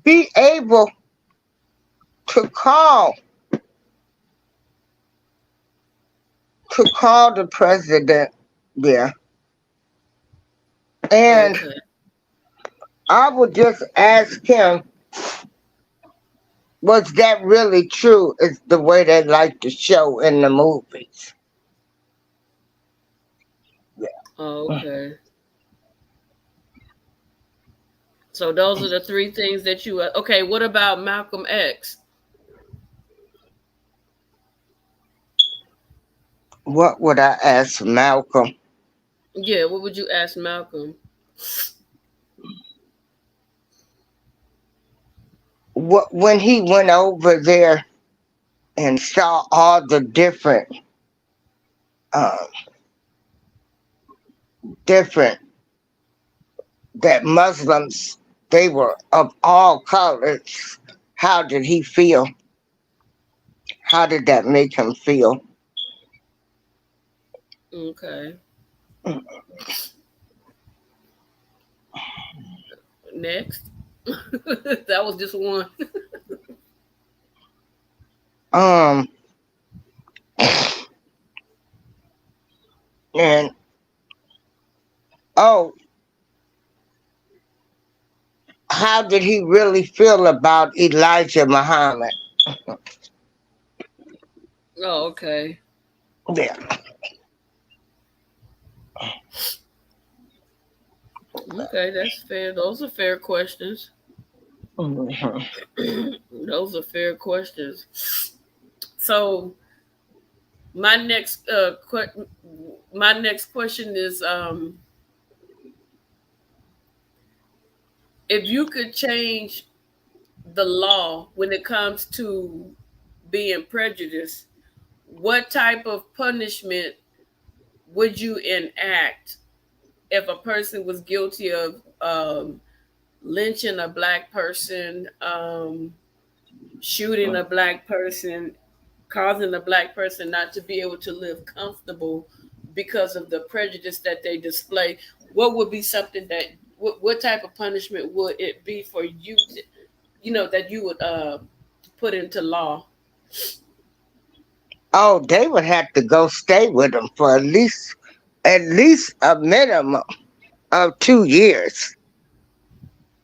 be able to call the president. Yeah, and Okay. I would just ask him, was that really true? Is the way they like to show in the movies. Okay. So those are the three things that you. Okay. What about Malcolm X? What would I ask Malcolm? Yeah. What would you ask Malcolm? when he went over there and saw all the uh, different that Muslims, they were of all colors. How did he feel? How did that make him feel? Okay. Next. That was just one. Um, and oh, how did he really feel about Elijah Muhammad? Oh, okay. Yeah. Okay, that's fair. Those are fair questions. Mhm. Those are fair questions. So my next my next question is if you could change the law when it comes to being prejudiced, what type of punishment would you enact if a person was guilty of lynching a black person, shooting a black person, causing a black person not to be able to live comfortable because of the prejudice that they display? What would be something that what type of punishment would it be for you to, that you would put into law? Oh, they would have to go stay with him for at least a minimum of 2 years.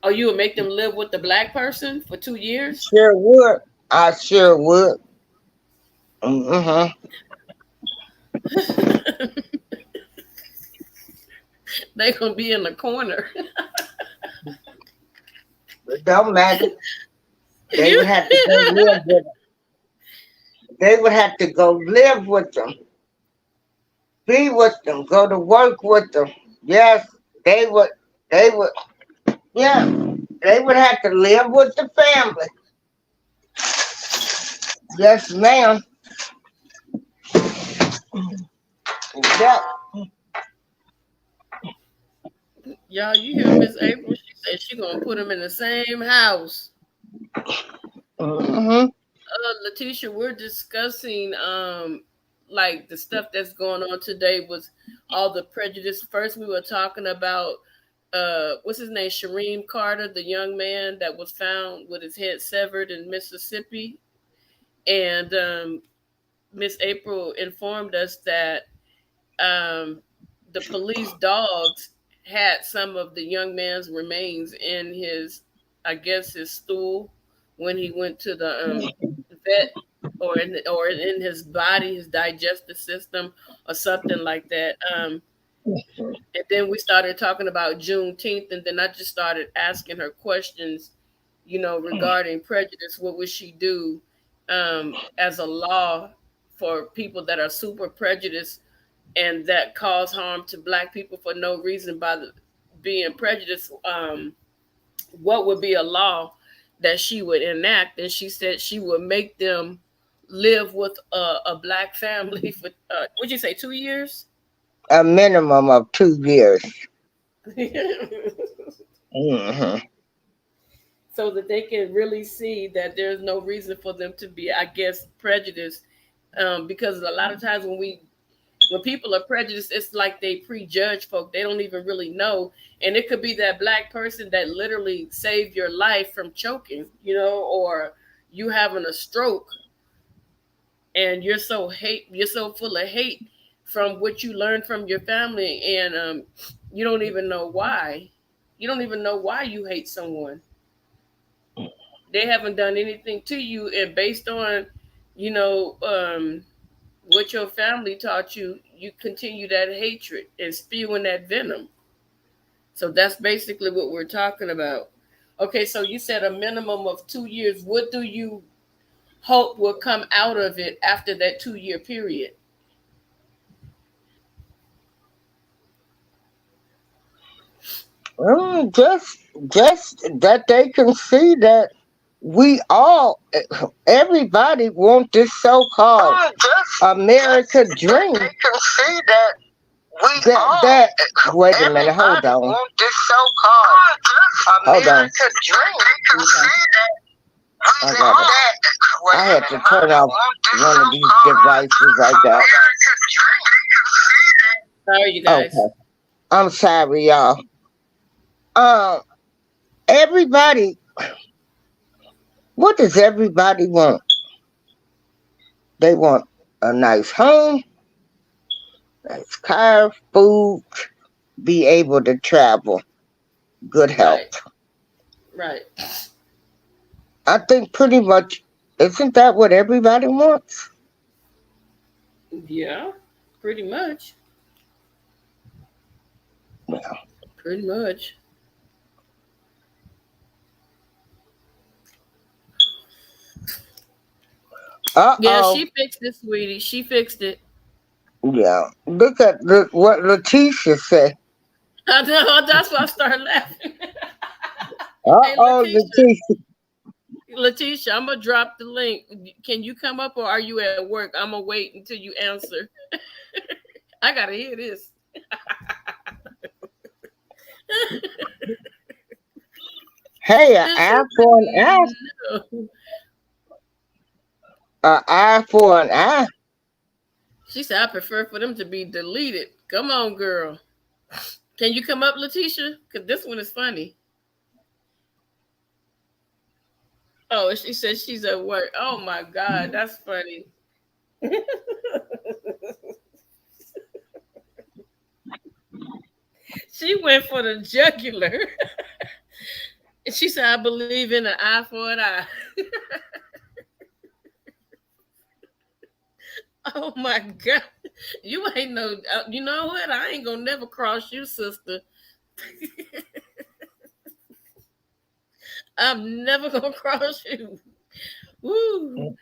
Or you would make them live with the black person for 2 years? Sure would. I sure would. Hmm. They gonna be in the corner. It don't matter. They You would have to go live with him. They would have to go live with them, be with them, go to work with them. Yes, they would. They would. Yeah, they would have to live with the family. Yes, ma'am. Yep. y'all, you hear Miss April? She said she gonna put them in the same house. Hmm. Letitia, we're discussing like the stuff that's going on today with all the prejudice. First, we were talking about what's his name, Shareem Carter, the young man that was found with his head severed in Mississippi, and Miss April informed us that um, the police dogs had some of the young man's remains in his, I guess, his stool when he went to the vet, or in his body, his digestive system, or something like that. And then we started talking about Juneteenth, and then I just started asking her questions, regarding prejudice. What would she do as a law for people that are super prejudiced and that cause harm to black people for no reason by being prejudiced? What would be a law that she would enact? And she said she would make them live with a black family for would you say 2 years? A minimum of 2 years. So Hmm. that they can really see that there's no reason for them to be, I guess, prejudiced. Because a lot of times when people are prejudiced, it's like they prejudge folk. They don't even really know. And it could be that black person that literally saved your life from choking, or you having a stroke, and you're so full of hate from what you learned from your family, and you don't even know why. You don't even know why you hate someone. They haven't done anything to you, and based on, you know, um, what your family taught you, you continue that hatred and spewing that venom. So that's basically what we're talking about. Okay, so you said a minimum of 2 years. What do you hope will come out of it after that 2 year period? Just that they can see that. we all, everybody want this so-called America dream. They can see that that wait a minute, hold on. Want this so-called America dream. They can see that. I had to turn off one of these devices I got. Sorry, you guys. Okay. I'm sorry, y'all. Everybody, what does everybody want? They want a nice home, nice car, food, be able to travel, good health. Right. I think pretty much, isn't that what everybody wants? Yeah, pretty much. Yeah. Pretty much. Yeah, Uh-oh. she fixed it, sweetie. She fixed it. Yeah. Look at what Letitia said. I know, that's why I started laughing. Hey, Uh-oh, Letitia. Letitia, I'm gonna drop the link. Can you come up or are you at work? I'm gonna wait until you answer. I gotta hear this. Hey, an eye for an eye. No. An eye for an eye. She said I prefer for them to be deleted. Come on, girl. Can you come up, Letitia? Because this one is funny. Oh, she said she's at work. Oh my God, that's funny. She went for the jugular. She said, I believe in an eye for an eye. Oh my God. You ain't no, you know what? I ain't gonna never cross you, sister. I'm never gonna cross you. Woo.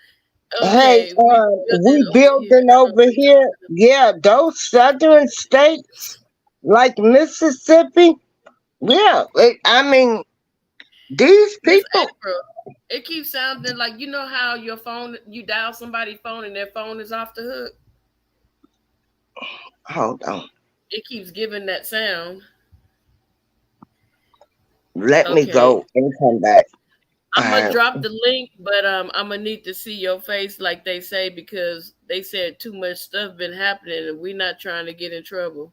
Hey, Okay, we building over here. Yeah, those southern states like Mississippi. Yeah, I mean, these Miss people. April, it keeps sounding like you know how your phone, you dial somebody's phone and their phone is off the hook. Hold on. It keeps giving that sound. Let me Okay. go and come back. I'm gonna drop the link, but I'm gonna need to see your face, like they say, because they said too much stuff been happening, and we're not trying to get in trouble.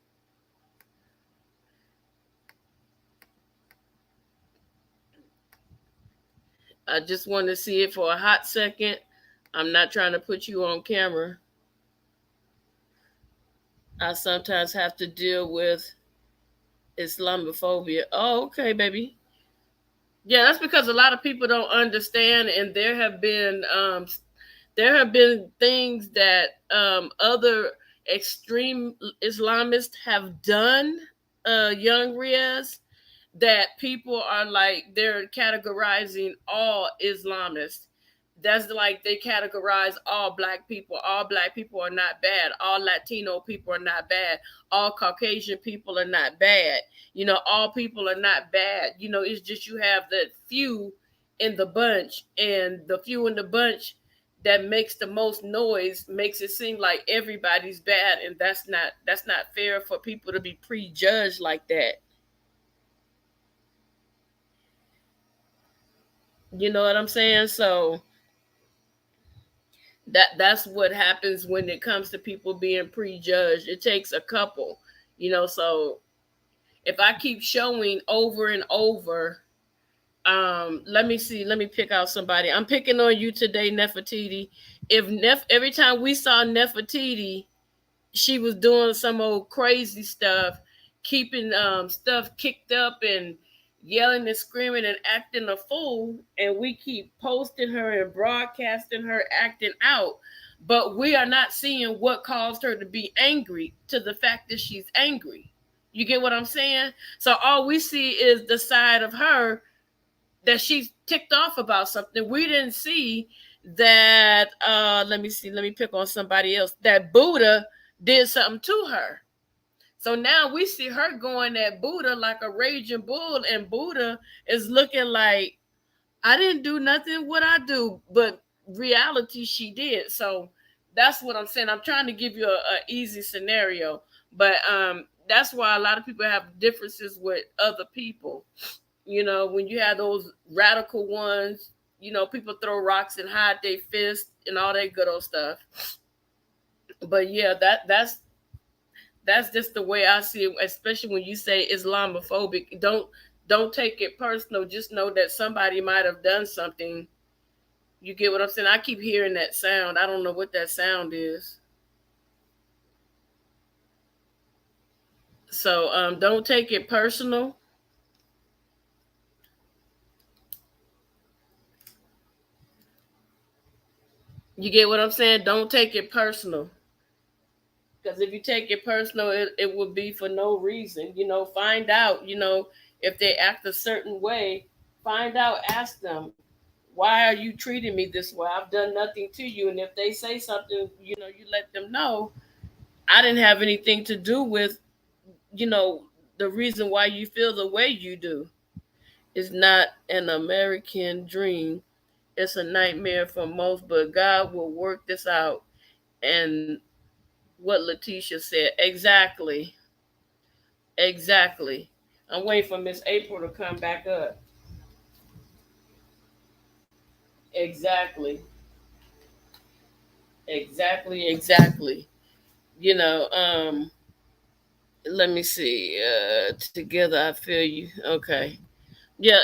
I just want to see it for a hot second. I'm not trying to put you on camera. I sometimes have to deal with Islamophobia. Oh, okay, baby. Yeah, that's because a lot of people don't understand, and there have been things that other extreme Islamists have done, young Riaz, that people are like they're categorizing all Islamists. That's like they categorize all black people. All black people are not bad. All Latino people are not bad. All Caucasian people are not bad. You know, all people are not bad. You know, it's just you have that few in the bunch, and the few in the bunch that makes the most noise makes it seem like everybody's bad, and that's not fair for people to be prejudged like that. You know what I'm saying? So that's what happens when it comes to people being prejudged. It takes a couple, so if I keep showing over and over, let me see, let me pick out somebody. I'm picking on you today, Nefertiti. Every time we saw Nefertiti, she was doing some old crazy stuff, keeping stuff kicked up and yelling and screaming and acting a fool. And we keep posting her and broadcasting her acting out. But we are not seeing what caused her to be angry to the fact that she's angry. You get what I'm saying? So all we see is the side of her that she's ticked off about something. We didn't see that let me see, let me pick on somebody else, that Buddha did something to her. So now we see her going at Buddha like a raging bull, and Buddha is looking like, I didn't do nothing. What I do, but reality, she did. So that's what I'm saying. I'm trying to give you a easy scenario, but that's why a lot of people have differences with other people. You know, when you have those radical ones, you know, people throw rocks and hide their fist and all that good old stuff. But yeah, that's just the way I see it, especially when you say Islamophobic. Don't take it personal. Just know that somebody might have done something. You get what I'm saying? I keep hearing that sound. I don't know what that sound is. So don't take it personal. You get what I'm saying? Don't take it personal. Because if you take it personal, it would be for no reason. You know, find out, you know, if they act a certain way, find out, ask them, why are you treating me this way? I've done nothing to you. And if they say something, you know, you let them know, I didn't have anything to do with, you know, the reason why you feel the way you do. It's not an American dream. It's a nightmare for most, but God will work this out. And what Letitia said, exactly. Exactly. I'm waiting for Miss April to come back up. Exactly. Exactly. Exactly. You know, let me see. Together I feel you. Okay. Yeah,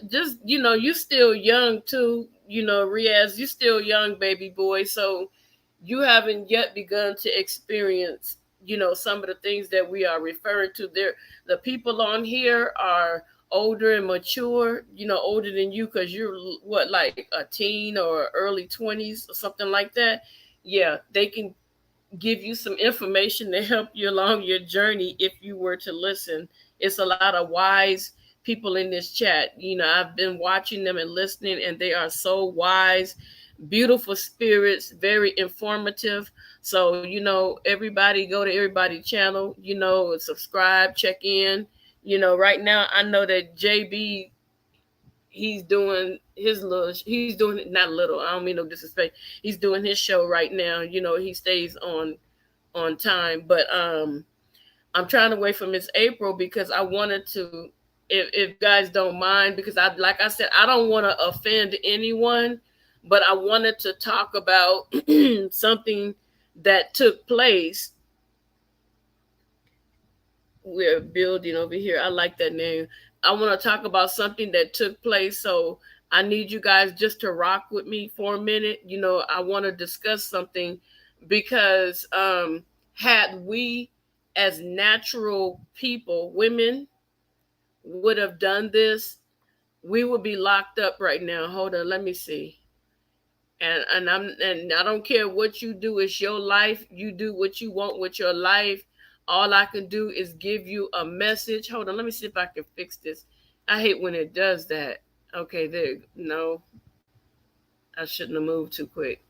just you know, you still young too. You know, Riaz, you still young, baby boy. So you haven't yet begun to experience, you know, some of the things that we are referring to. There, the people on here are older and mature. You know, older than you because you're what, like a teen or early 20s or something like that. Yeah, they can give you some information to help you along your journey if you were to listen. It's a lot of wise people in this chat. You know, I've been watching them and listening, and they are so wise, beautiful spirits, very informative. So, you know, everybody go to everybody channel, you know, subscribe, check in. You know, right now I know that JB, he's doing his little, he's doing it not little, I don't mean no disrespect, he's doing his show right now. You know, he stays on time. But I'm trying to wait for Miss April because I wanted to, if you guys don't mind, because I, like I said, I don't want to offend anyone, but I wanted to talk about something that took place. We're building over here. I like that name. I want to talk about something that took place. So I need you guys just to rock with me for a minute. You know, I want to discuss something because had we as natural people, women, would have done this, we would be locked up right now. Hold on, let me see. And I don't care what you do, it's your life. You do what you want with your life. All I can do is give you a message. Hold on, let me see if I can fix this. I hate when it does that. Okay, there. No, I shouldn't have moved too quick.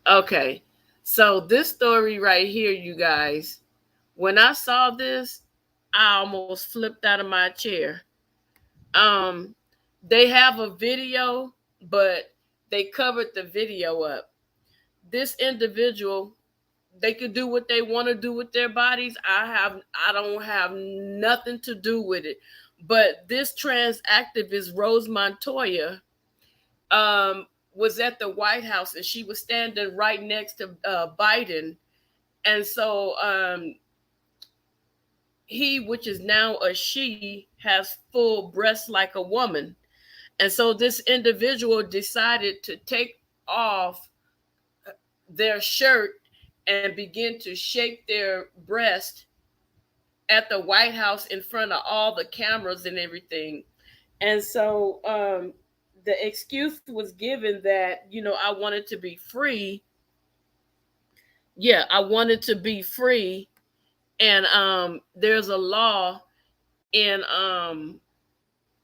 Okay, so this story right here, you guys, when I saw this, I almost flipped out of my chair. Um, they have a video, but they covered the video up. This individual, they can do what they want to do with their bodies. I don't have nothing to do with it. But this trans activist, Rose Montoya, was at the White House, and she was standing right next to Biden. And so he, which is now a she, has full breasts like a woman. And so this individual decided to take off their shirt and begin to shake their breast at the White House in front of all the cameras and everything. And so the excuse was given that, you know, I wanted to be free. Yeah, I wanted to be free. And there's a law in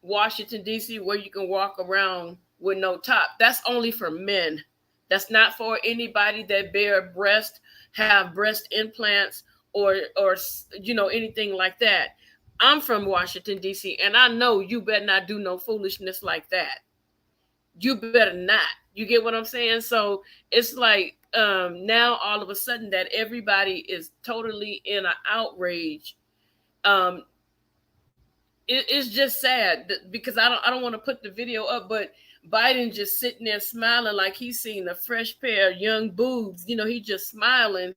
Washington, D.C., where you can walk around with no top. That's only for men. That's not for anybody that bear breast, have breast implants, or you know, anything like that. I'm from Washington, D.C., and I know you better not do no foolishness like that. you better not. You get what I'm saying? So it's like now all of a sudden that everybody is totally in an outrage. Um, it's just sad because I don't want to put the video up, but Biden just sitting there smiling like he's seen a fresh pair of young boobs. You know, he just smiling.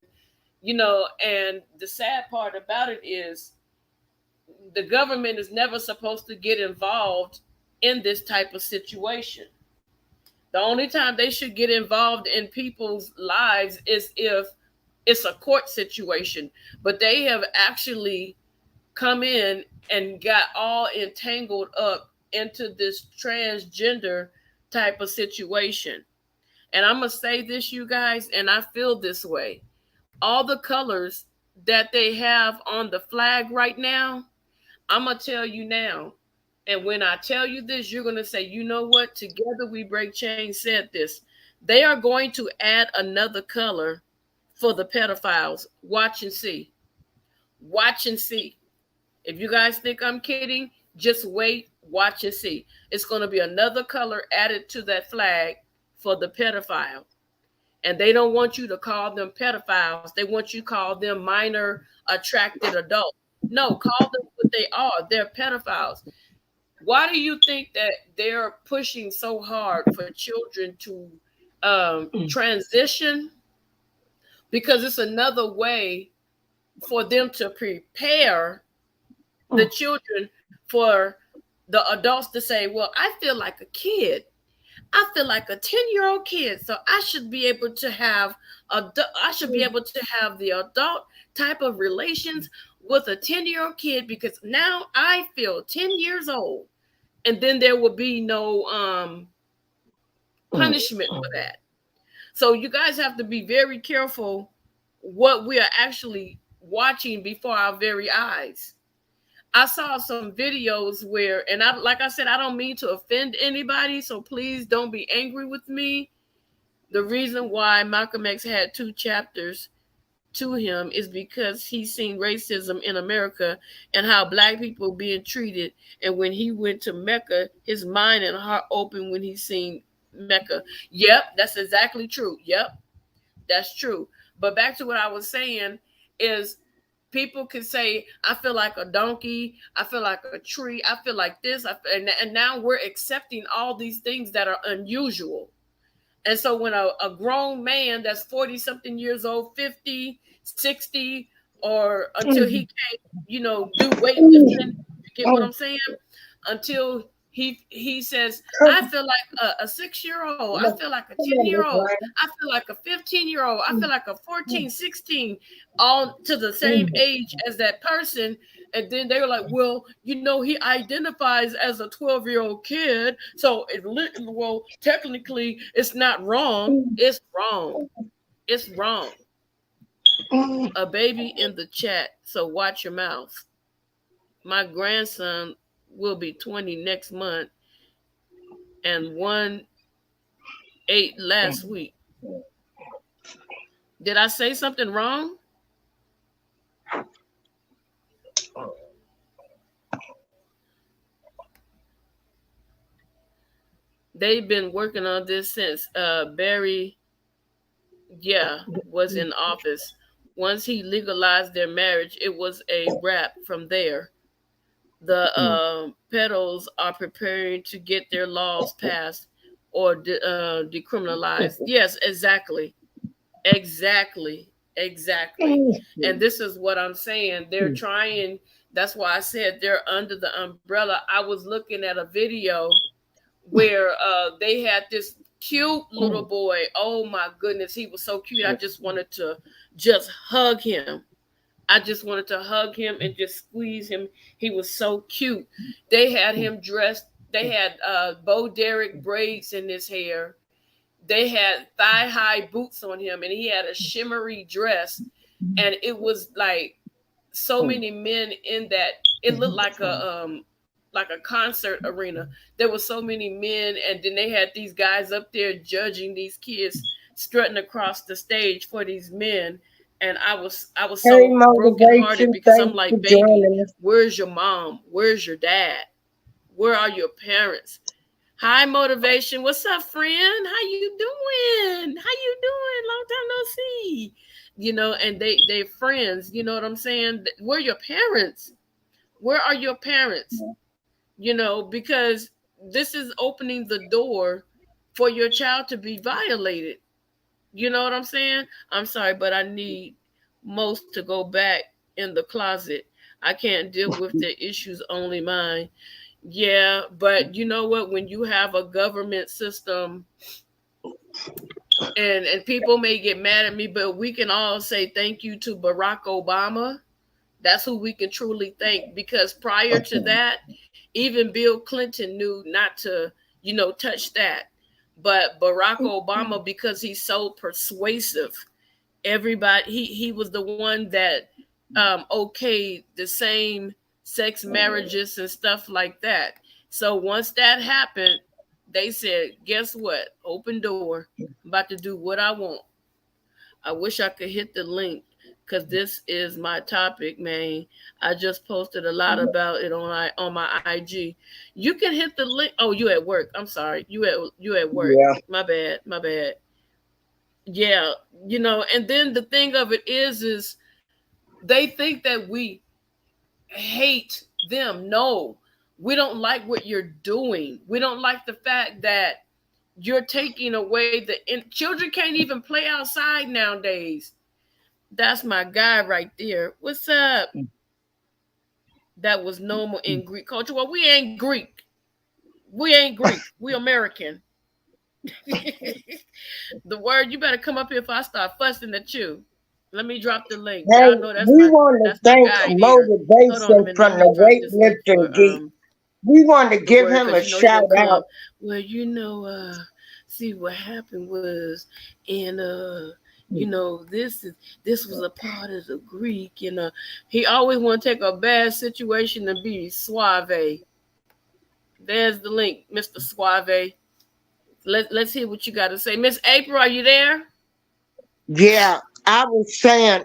You know, and the sad part about it is the government is never supposed to get involved in this type of situation. The only time they should get involved in people's lives is if it's a court situation. But they have actually come in and got all entangled up into this transgender type of situation. And I'm going to say this, you guys, and I feel this way. All the colors that they have on the flag right now, I'm going to tell you now. And when I tell you this, you're going to say, you know what? Together We Break Chains said this. They are going to add another color for the pedophiles. Watch and see. Watch and see. If you guys think I'm kidding, just wait, watch and see. It's going to be another color added to that flag for the pedophile. And they don't want you to call them pedophiles. They want you to call them minor attracted adults. No, call them what they are. They're pedophiles. Why do you think that they're pushing so hard for children to transition? Because it's another way for them to prepare the children for the adults to say, well, I feel like a kid. I feel like a 10-year-old kid. So I should be able to have the adult type of relations with a 10-year-old kid because now I feel 10 years old. And then there will be no punishment for that. So you guys have to be very careful what we are actually watching before our very eyes. I saw some videos where, and like I said, I don't mean to offend anybody, so please don't be angry with me. The reason why Malcolm X had 2 chapters to him is because he's seen racism in America and how black people being treated. And when he went to Mecca, his mind and heart opened when he seen Mecca. Yep, that's exactly true. Yep, that's true. But back to what I was saying is people can say, I feel like a donkey, I feel like a tree, I feel like this, and now we're accepting all these things that are unusual. And so when a grown man that's 40-something years old, 50, 60, or until he can't, do weightlifting, you get what I'm saying? Until he says, I feel like a 6-year-old, I feel like a 10-year-old, I feel like a 15-year-old, I feel like a 14, 16, all to the same age as that person. And then they were like, well, he identifies as a 12-year-old kid. So, technically, it's not wrong. It's wrong. It's wrong. A baby in the chat. So watch your mouth. My grandson will be 20 next month. And 1/8 last week. Did I say something wrong? They've been working on this since Barry, was in office. Once he legalized their marriage, it was a wrap from there. The pedals are preparing to get their laws passed or decriminalized. Yes, exactly. And this is what I'm saying. They're trying. That's why I said they're under the umbrella. I was looking at a video where they had this cute little boy. Oh my goodness, he was so cute. I just wanted to hug him. I just wanted to hug him and just squeeze him. He was so cute. They had him dressed. They had Bo Derek braids in his hair. They had thigh-high boots on him, and he had a shimmery dress. And it was like so many men in that. It looked like a concert arena. There were so many men, and then they had these guys up there judging these kids strutting across the stage for these men. And I was so brokenhearted because I'm like, baby, where's your mom? Where's your dad? Where are your parents? Hi, motivation. What's up, friend? How you doing? How you doing? Long time no see. And they friends. You know what I'm saying? We're your parents. Where are your parents? Because this is opening the door for your child to be violated. You know what I'm saying? I'm sorry, but I need most to go back in the closet. I can't deal with the issues only mine. Yeah, but you know what? When you have a government system, and people may get mad at me, but we can all say thank you to Barack Obama. That's who we can truly thank, because prior to that, even Bill Clinton knew not to, touch that. But Barack Obama, because he's so persuasive, everybody, he was the one that okayed the same sex marriages and stuff like that. So once that happened, they said, guess what? Open door. I'm about to do what I want. I wish I could hit the link, because this is my topic, man. I just posted a lot about it on my IG. You can hit the link. Oh, you at work. I'm sorry. You at work. Yeah. My bad. My bad. Yeah, and then the thing of it is they think that we hate them. No, we don't like what you're doing. We don't like the fact that you're taking away children can't even play outside nowadays. That's my guy right there. What's up? That was normal in Greek culture. Well, we ain't Greek. We ain't Greek. We American. The word, you better come up here if I start fussing at you. Let me drop the link. Hey, Y'all know we want to that's my thank guy here. Hold on a Motivation minute. from Let the me drop this link Weightlifting for Geek. We want to the give word, him a because he shout gonna come. out. Well, see what happened was, and this was a part of the Greek, he always want to take a bad situation and be suave. There's the link, Mr. Suave. Let's hear what you got to say. Miss April, are you there? Yeah, I was saying,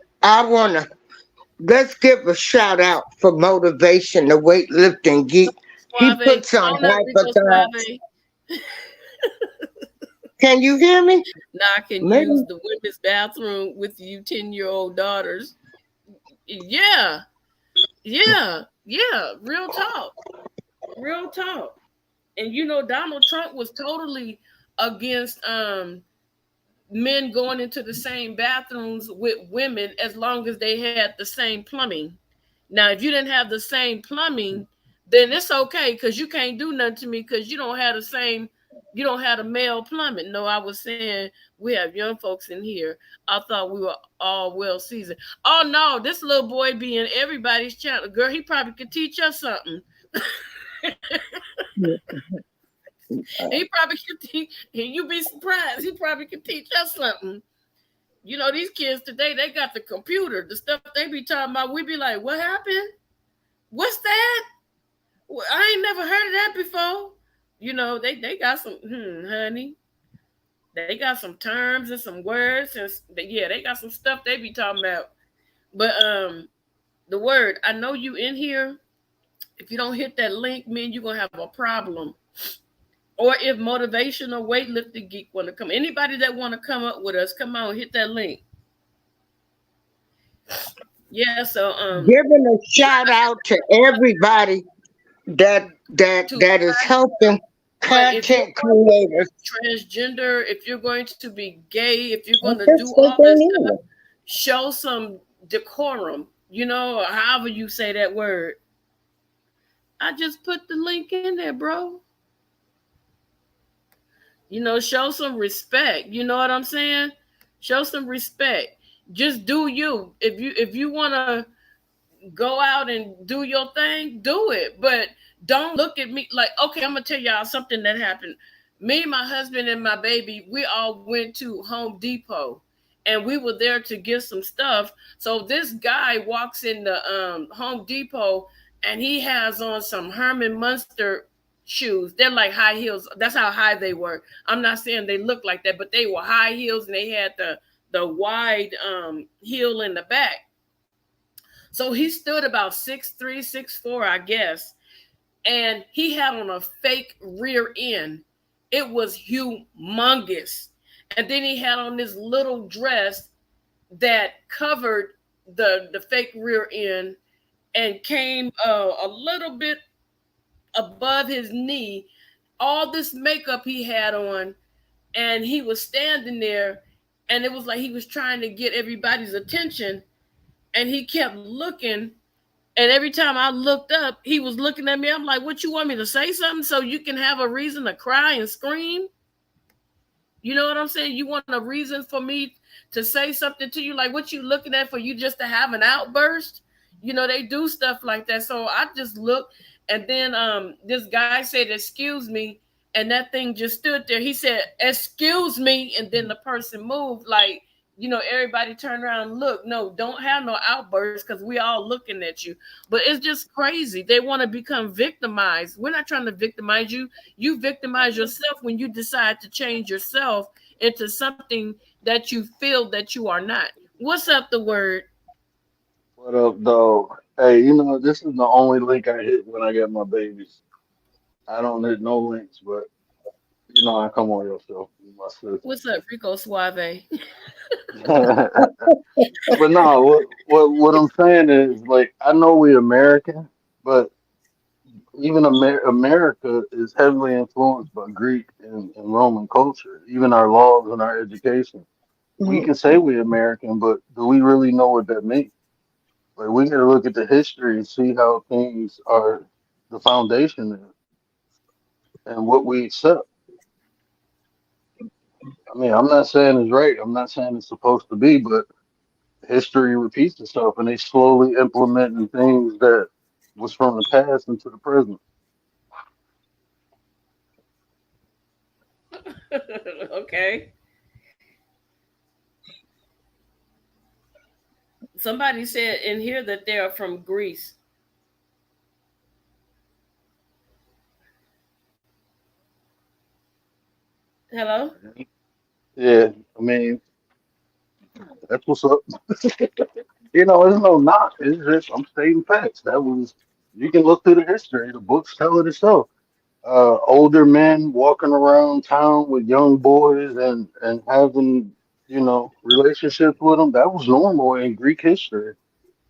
let's give a shout out for Motivation, the Weightlifting Geek. He Suave, puts come on on up, Rico hyperthoughts. Suave. Can you hear me? Now I can Maybe. use the women's bathroom with you 10-year-old daughters. Yeah, yeah. Real talk. Real talk. And Donald Trump was totally against men going into the same bathrooms with women as long as they had the same plumbing. Now, if you didn't have the same plumbing, then it's okay, because you can't do nothing to me because you don't have the male plumbing. No, I was saying we have young folks in here. I thought we were all well seasoned. Oh no, this little boy be in everybody's channel. Girl, he probably could teach us something. He probably could teach. You'd be surprised. He probably could teach us something. These kids today, they got the computer. The stuff they be talking about, we be like, what happened? What's that? Well, I ain't never heard of that before. They got some, honey. They got some terms and some words, and yeah, they got some stuff they be talking about. But the word, I know you in here. If you don't hit that link, man, you're gonna have a problem. Or if motivational weightlifting geek want to come, anybody that want to come up with us, come on, hit that link. Yeah, so Giving a shout out to everybody that is helping content creators. Transgender, if you're going to be gay, if you're going to That's do what all they this need. stuff, show some decorum, or however you say that word. I just put the link in there, bro. Show some respect. You know what I'm saying? Show some respect. Just do you. If you want to go out and do your thing, do it. But don't look at me like, okay, I'm gonna tell y'all something that happened. Me, my husband, and my baby, we all went to Home Depot, and we were there to get some stuff. So this guy walks in the Home Depot, and he has on some Herman Munster shoes. They're like high heels. That's how high they were. I'm not saying they look like that, but they were high heels, and they had the wide heel in the back. So he stood about 6'3", 6'4", I guess. and he had on a fake rear end. It was humongous. And then he had on this little dress that covered the fake rear end and came a little bit above his knee. All this makeup he had on, and he was standing there, and it was like he was trying to get everybody's attention, and he kept looking. And every time I looked up, he was looking at me. I'm like, what, you want me to say something so you can have a reason to cry and scream? You know what I'm saying? You want a reason for me to say something to you? Like, what you looking at for you just to have an outburst? You know, they do stuff like that. So I just looked, and then this guy said, excuse me, and that thing just stood there. He said, excuse me, and then the person moved. Like, you know, everybody turned around and looked. No, don't have no outbursts because we all looking at you. But it's just crazy. They want to become victimized. We're not trying to victimize you. You victimize yourself when you decide to change yourself into something that you feel that you are not. What's up, the word? What up, dog? Hey, you know, this is the only link I hit when I get my babies. I don't hit no links, but you know, I come on your show, my sister. What's up, Rico Suave? But no, what I'm saying is like I know we American, but even America is heavily influenced by Greek and Roman culture. Even our laws and our education. We can say we American, but do we really know what that means? Like we got to look at the history and see how things are, the foundation is, and what we accept. I mean, I'm not saying it's right. I'm not saying it's supposed to be, but history repeats itself, and they slowly implementing things that was from the past into the present. Okay. Somebody said in here that they are from Greece. Hello? Yeah, I mean, that's what's up. You know, there's no knock. It's just I'm stating facts. That was you can look through the history. The books tell it itself. Older men walking around town with young boys and having relationships with them. That was normal in Greek history.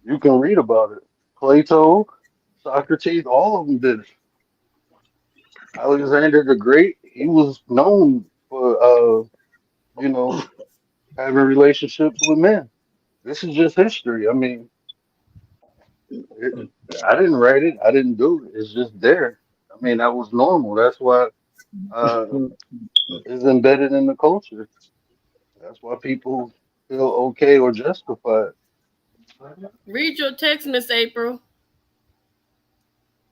You can read about it. Plato, Socrates, all of them did it. Alexander the Great, he was known for you know having relationships with men. This is just history. I mean, it, I didn't write it. I didn't do it. It's just there. I mean, that was normal. That's why uh, it's embedded in the culture. That's why people feel okay or justified. Read your text, Miss April.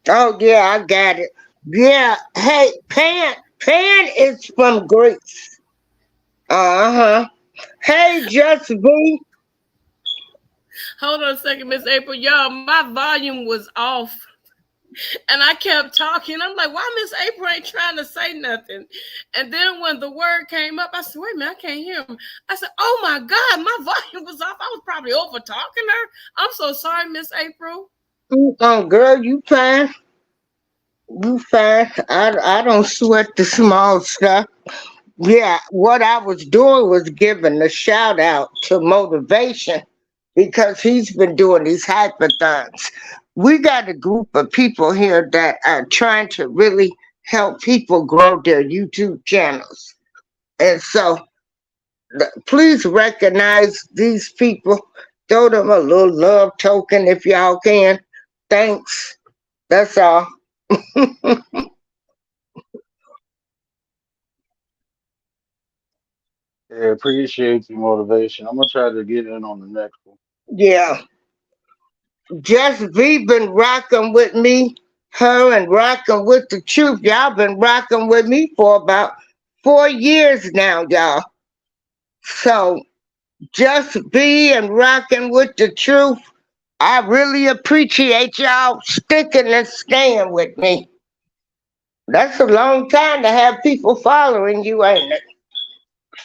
Oh yeah, I got it. Yeah. Hey, Pan is from Greece. Uh-huh. Hey, Just B. Hold on a second, Miss April. Y'all, my volume was off. And I kept talking. I'm like, why Miss April ain't trying to say nothing? And then when the word came up, I said, wait a minute, I can't hear him. I said, oh my God, my volume was off. I was probably over talking her. I'm so sorry, Miss April. Girl, you fine. You fine. I don't sweat the small stuff. Yeah, what I was doing was giving a shout out to motivation because he's been doing these hyperthons. We got a group of people here that are trying to really help people grow their YouTube channels. And so please recognize these people. Throw them a little love token if y'all can. Thanks. That's all. Yeah, appreciate your motivation. I'm gonna try to get in on the next one. Yeah. Just V been rocking with me, her and rocking with the truth. Y'all been rocking with me for about 4 years now, y'all. So just be and rocking with the truth. I really appreciate y'all sticking and staying with me. That's a long time to have people following you, ain't it?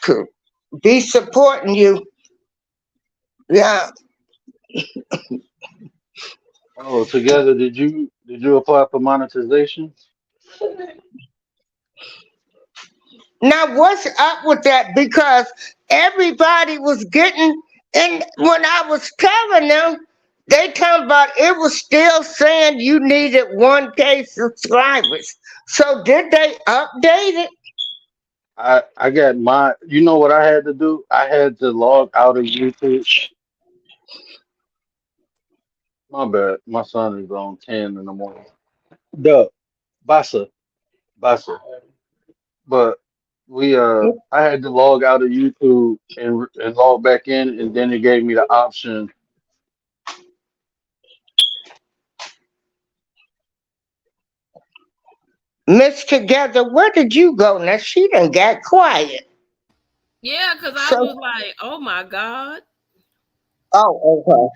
To be supporting you. Yeah. Oh, together, Did you apply for monetization? Now, what's up with that? Because everybody was getting, and when I was telling them, they talking about it was still saying you needed 1K subscribers. So did they update it? I got my. You know what I had to do? I had to log out of YouTube. My bad. My son is on 10 in the morning. Duh. Basa. Basa. But I had to log out of YouTube and log back in, and then it gave me the option. Miss Together, where did you go? Now she done got quiet. Yeah, because I So, was like, oh my God. oh, okay.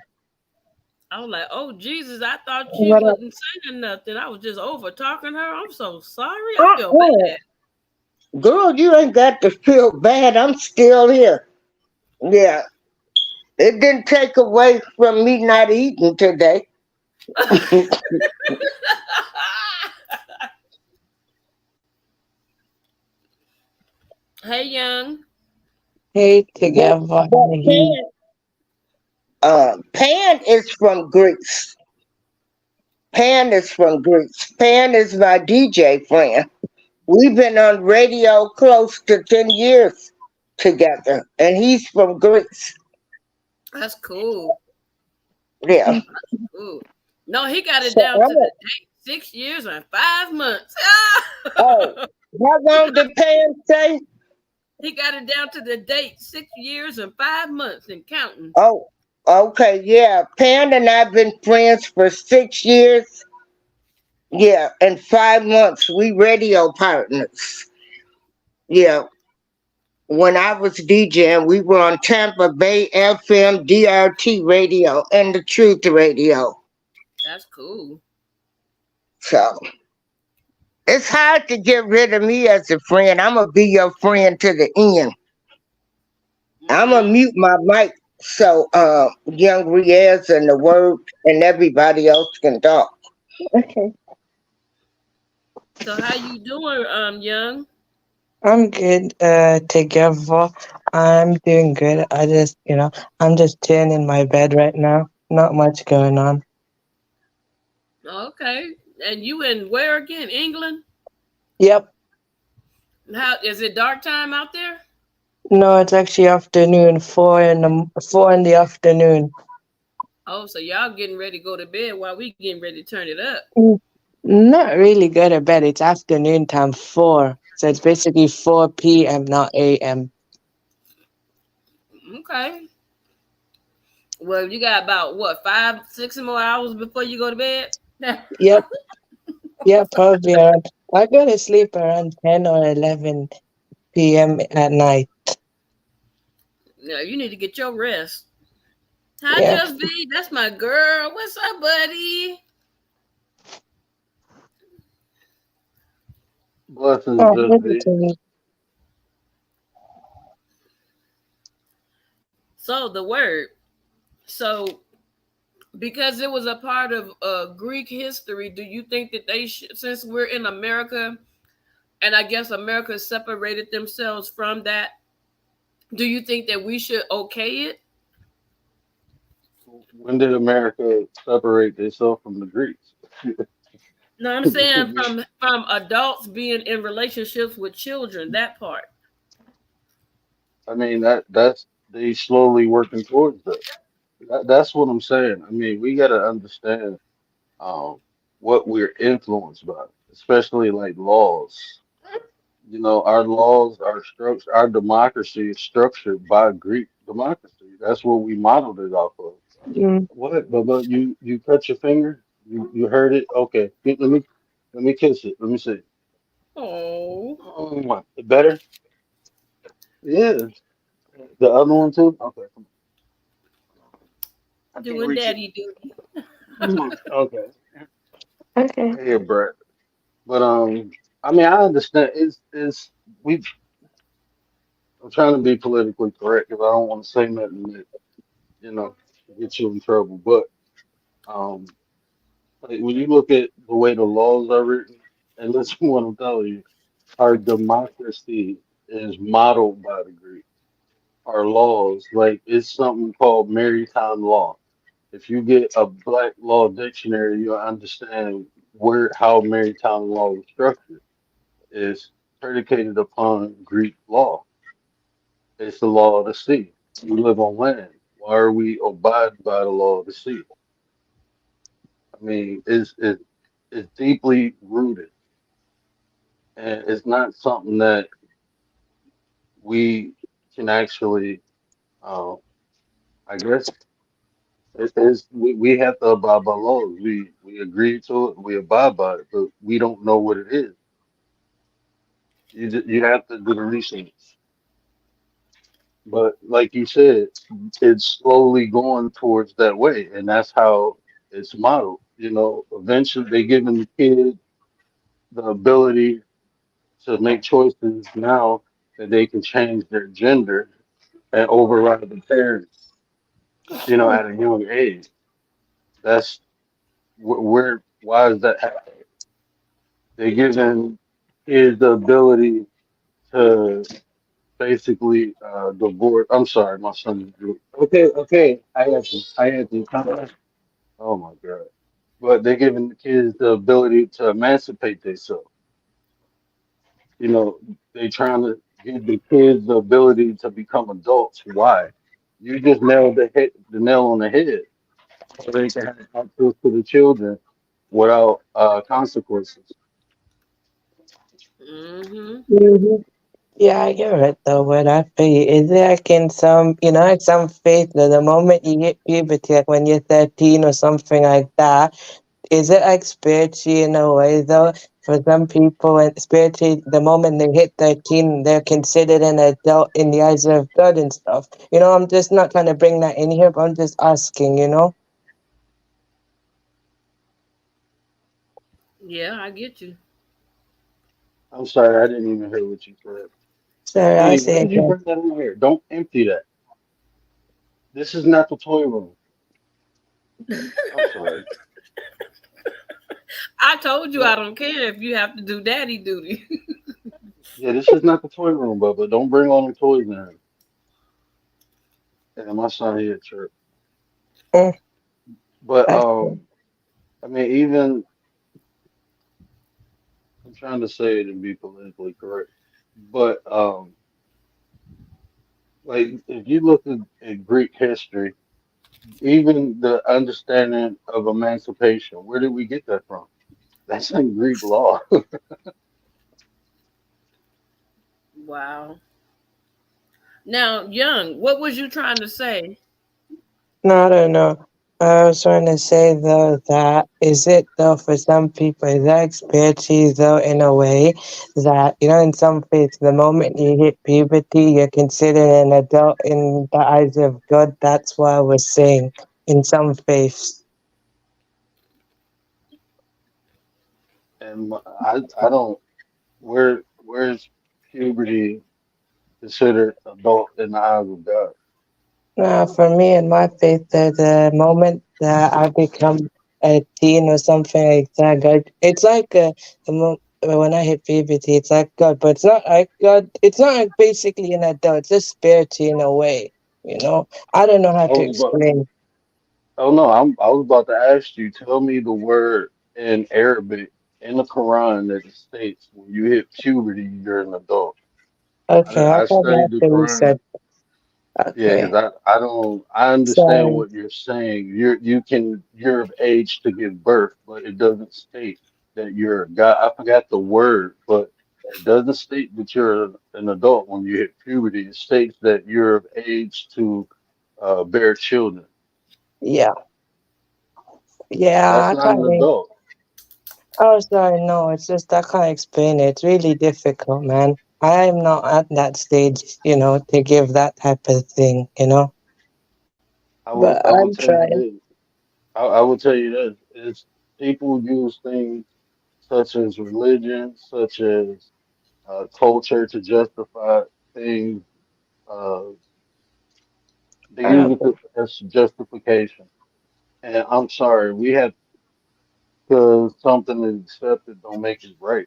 I was like, oh Jesus, I thought she What up? wasn't saying nothing. I was just over talking her. I'm so sorry. I feel Uh-uh. bad. Girl, you ain't got to feel bad. I'm still here. Yeah. It didn't take away from me not eating today. Hey, Young. Hey, But together. Pan is from Greece. Pan is from Greece. Pan is my DJ friend. We've been on radio close to 10 years together, and he's from Greece. That's cool. Yeah. Ooh. No, he got it So down to the date 6 years and 5 months. oh, how long did Pan say? He got it down to the date 6 years and 5 months and counting. Oh, okay, yeah. Pan and I've been friends for 6 years. Yeah, and 5 months. We radio partners. Yeah. When I was DJing, we were on Tampa Bay FM, DRT radio, and the Truth radio. That's cool. So it's hard to get rid of me as a friend. I'm gonna be your friend to the end. I'm gonna Mm-hmm. mute my mic so young Riaz and the word and everybody else can talk. Okay. So how you doing, Young? I'm good, together. I'm doing good. I'm just chilling in my bed right now. Not much going on. Okay. And you in where again? England? Yep. How is it dark time out there? No, it's actually afternoon, 4 in the afternoon. Oh, so y'all getting ready to go to bed while we getting ready to turn it up. Mm, Not really go to bed. It's afternoon time, 4. So it's basically 4 p.m., not a.m. Okay. Well, you got about what 5, 6 more hours before you go to bed. Yep. Yeah, probably around. I go to sleep around 10 or 11 p.m. at night. Yeah, you need to get your rest. Hi, Yep. Just V. That's my girl. What's up, buddy? Blessings, Oh, just maybe be. to So the word. So because it was a part of Greek history, do you think that they should, since we're in America, and I guess America separated themselves from that, do you think that we should okay it? When did America separate itself from the Greeks? No, I'm saying from adults being in relationships with children, that part. I mean that's they slowly working towards that. That's what I'm saying. I mean, we got to understand um, what we're influenced by, especially like laws. You know, our laws, our structure, our democracy is structured by Greek democracy. That's what we modeled it off of. mm, What, Bubba? You cut your finger? You hurt it? Okay. Let me kiss it. Let me see. Oh, Oh, better? Yeah. The other one too? Okay. Come on. I can't doing reach it. daddy duty. Okay. okay. Yeah, Brett. But I mean, I understand. It's we. I'm trying to be politically correct because I don't want to say nothing that you know get you in trouble. But um, Like when you look at the way the laws are written, and listen to what I'm telling you, our democracy is modeled by the Greek. Our laws, like it's something called maritime law. If you get a black law dictionary, you'll understand where how maritime law is structured. It's predicated upon Greek law. It's the law of the sea. We live on land. Why are we abide by the law of the sea? I mean, it's deeply rooted, and it's not something that we can actually, uh, I guess, it is. We have to abide by laws. We agree to it. We abide by it, but we don't know what it is. You have to do the research. But like you said, it's slowly going towards that way, and that's how it's modeled. You know, eventually they giving the kid the ability to make choices now that they can change their gender and override the parents. You know, at a young age. That's where. Why is that happening? They're giving kids the ability to basically divorce. I'm sorry, my son. Okay, okay, I had to. Oh my God. But they're giving the kids the ability to emancipate themselves. You know, they trying to give the kids the ability to become adults. Why? You just nailed the nail on the head. So they can have access to the children without consequences. Mm-hmm. Mhm. Yeah, I get it though, but I feel is it like in some, like some faith that the moment you hit puberty, like when you're 13 or something like that, is it like spiritually in a way though? For some people, and spiritually, the moment they hit 13, they're considered an adult in the eyes of God and stuff. I'm just not trying to bring that in here, but I'm just asking. Yeah, I get you. I'm sorry, I didn't even hear what you said. Sorry, I'll Sweetie, why say did you again. bring that in here? Don't empty that. This is not the toy room. I'm sorry. I told you I No, don't care if you have to do daddy duty. yeah, this is not the toy room, Bubba. Don't bring all the toys in here. And my son here at church. Mm, But that's I mean, even I'm trying to say it and be politically correct. But like if you look at Greek history, even the understanding of emancipation, where did we get that from? That's in Greek law. Wow. Now, Young, what was you trying to say? No, I don't know. I was trying to say though that is it though for some people is that spiritually though in a way that in some faiths the moment you hit puberty you're considered an adult in the eyes of God. That's what I was saying in some faiths. And I don't where's puberty considered adult in the eyes of God? For me and my faith, the moment that I become a teen or something like that, God, it's like when I hit puberty, it's like God, but it's not like God. It's not like basically an adult. It's just spiritual in a way. I don't know how I to was about explain. oh no, I was about to ask you, tell me the word in Arabic in the Quran that it states when you hit puberty you're an adult. Okay, I'll I probably studied have the to Quran. research. Yeah, Okay, because I don't I understand sorry. what you're saying. You're of age to give birth, but it doesn't state that you're a guy. I forgot the word, but it doesn't state that you're an adult when you hit puberty. It states that you're of age to bear children. Yeah, yeah, That's I not an can't. adult. Oh, sorry, no, it's just I can't explain it. It's really difficult, man. I'm not at that stage, to give that type of thing. But I will I'm tell you trying. this. I will tell you this. Is people use things such as religion, such as culture to justify things. Uh, they use Okay. it as justification. And I'm sorry, we have because something is accepted don't make it right.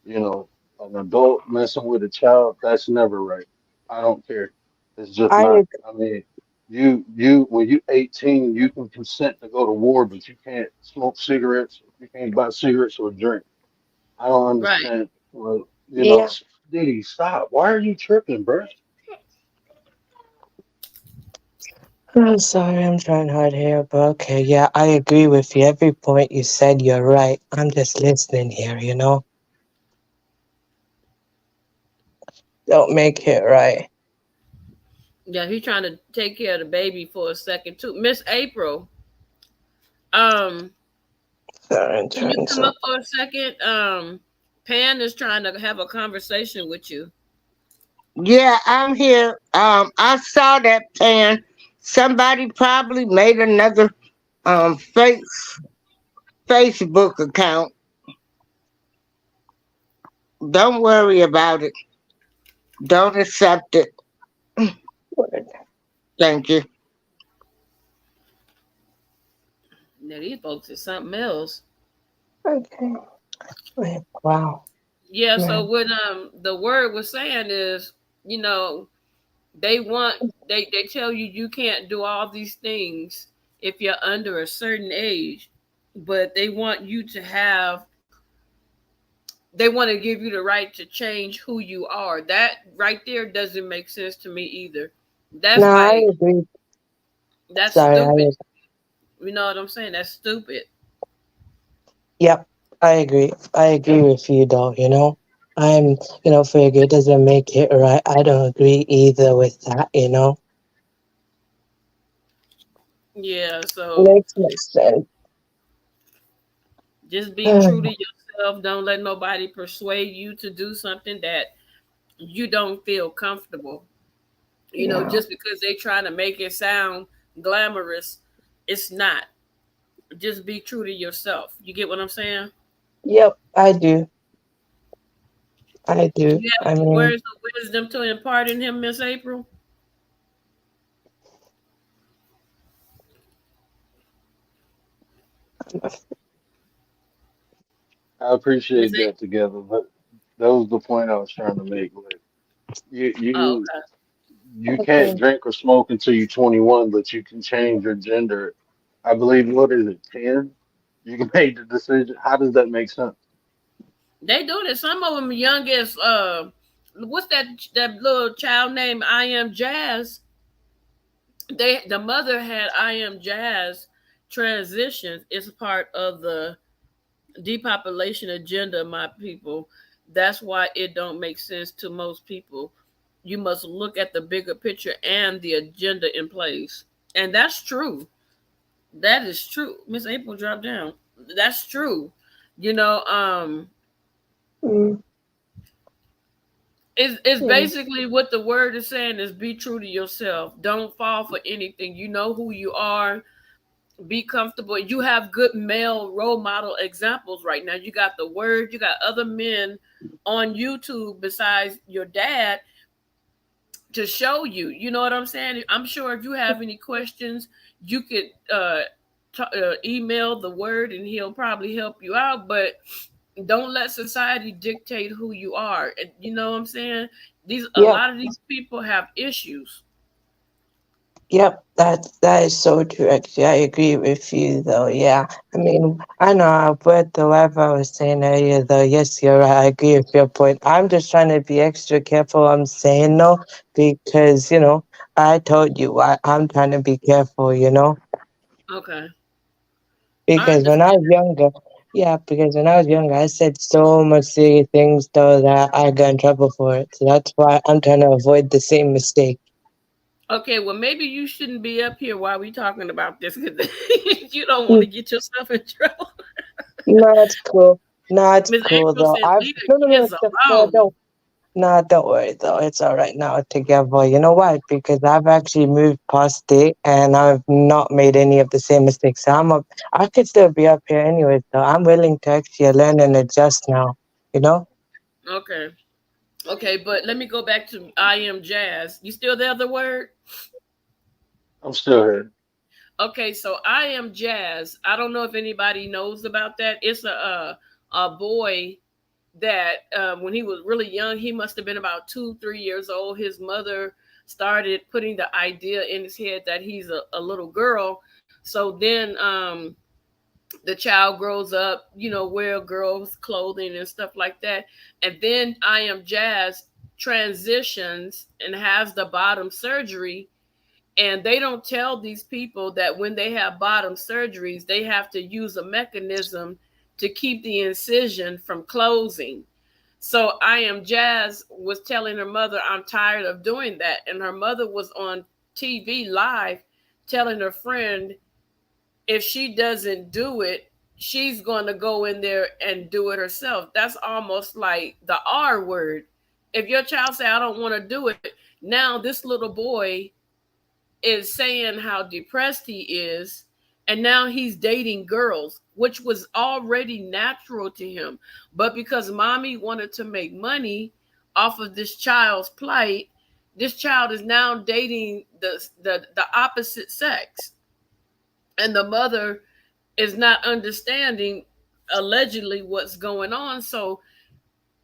You know, an adult messing with a child, that's never right. I don't care. It's just I not. ag- I mean, you when you 18, you can consent to go to war, but you can't smoke cigarettes. You can't buy cigarettes or drink. I don't Right. understand. Well, yeah. Diddy, stop. Why are you tripping, bro? I'm sorry, I'm trying hard here, but okay, yeah, I agree with you. Every point you said, you're right. I'm just listening here, you know? Don't make it right. Yeah, he's trying to take care of the baby for a second too. Miss April, um, Sorry, I'm can you trying come so. up for a second? Pan is trying to have a conversation with you. Yeah, I'm here. I saw that pan. Somebody probably made another fake Facebook account. Don't worry about it. Don't accept it. Word. Thank you. Now these folks is something else. Okay. Wait, wow. Yeah, so Man. what the word was saying is, you know, they want they tell you you can't do all these things if you're under a certain age, but they want you to have they want to give you the right to change who you are. That right there doesn't make sense to me either. That's No, I like agree. that's Sorry, stupid. You know what I'm saying? That's stupid. yep, I agree. I agree with you though, you know? I'm, figure it doesn't make it right. I don't agree either with that, you know? Yeah, so Makes no sense. just be true to yourself. Don't let nobody persuade you to do something that you don't feel comfortable. You know, Yeah. just because they trying to make it sound glamorous, it's not. Just be true to yourself. You get what I'm saying? Yep, I do. I do. You have I any mean, words of wisdom to impart in him, Miss April? I Miss appreciate that April? together, but that was the point I was trying to make. Like, you Oh, you okay. you can't okay. drink or smoke until you're 21, but you can change your gender. I believe, what is it, 10? You can make the decision. How does that make sense? They doing it. Some of them youngest. What's that little child named I Am Jazz? The mother had I Am Jazz transitions. It's part of the depopulation agenda, my people. That's why it don't make sense to most people. You must look at the bigger picture and the agenda in place. And that's true. That is true. Miss April dropped down. That's true. You know, Mm, it's yeah. basically what the word is saying is be true to yourself. Don't fall for anything. You know who you are. Be comfortable. You have good male role model examples right now. You got the word, you got other men on YouTube besides your dad to show you. You know what I'm saying? I'm sure if you have any questions, you could email the word and he'll probably help you out. But don't let society dictate who you are. You know what I'm saying? These a Yep. lot of these people have issues. Yep. That is so true. Actually, I agree with you though. Yeah. I mean, I know what the wife I was saying earlier though. Yes, you're right. I agree with your point. I'm just trying to be extra careful. I'm saying no because I told you I'm trying to be careful. Okay, I Because when I understand. was younger, yeah, because when I was younger, I said so much silly things though that I got in trouble for it. So that's why I'm trying to avoid the same mistake. Okay, well, maybe you shouldn't be up here while we talking about this because you don't want Mm, to get yourself in trouble. no, it's cool. No, it's Miss cool April though. says, I've "Leave the no, kids it's no, alone." don't. No, don't worry though. It's all right now together. You know why? Because I've actually moved past it and I've not made any of the same mistakes. So I could still be up here anyways. So I'm willing to actually learn and adjust now. You know? Okay, okay, but let me go back to I am Jazz. You still there? The word? I'm still here. Okay, so I Am Jazz. I don't know if anybody knows about that. It's a boy that when he was really young, he must have been about 2, 3 years old. His mother started putting the idea in his head that he's a little girl. So then the child grows up, wear girls' clothing and stuff like that. And then I Am Jazz transitions and has the bottom surgery, and they don't tell these people that when they have bottom surgeries, they have to use a mechanism to keep the incision from closing. So I Am Jazz was telling her mother, I'm tired of doing that. And her mother was on TV live telling her friend, if she doesn't do it, she's going to go in there and do it herself. That's almost like the R word. If your child say, I don't want to do it, now this little boy is saying how depressed he is, and now he's dating girls, which was already natural to him. But because mommy wanted to make money off of this child's plight, this child is now dating the opposite sex, and the mother is not understanding allegedly what's going on. So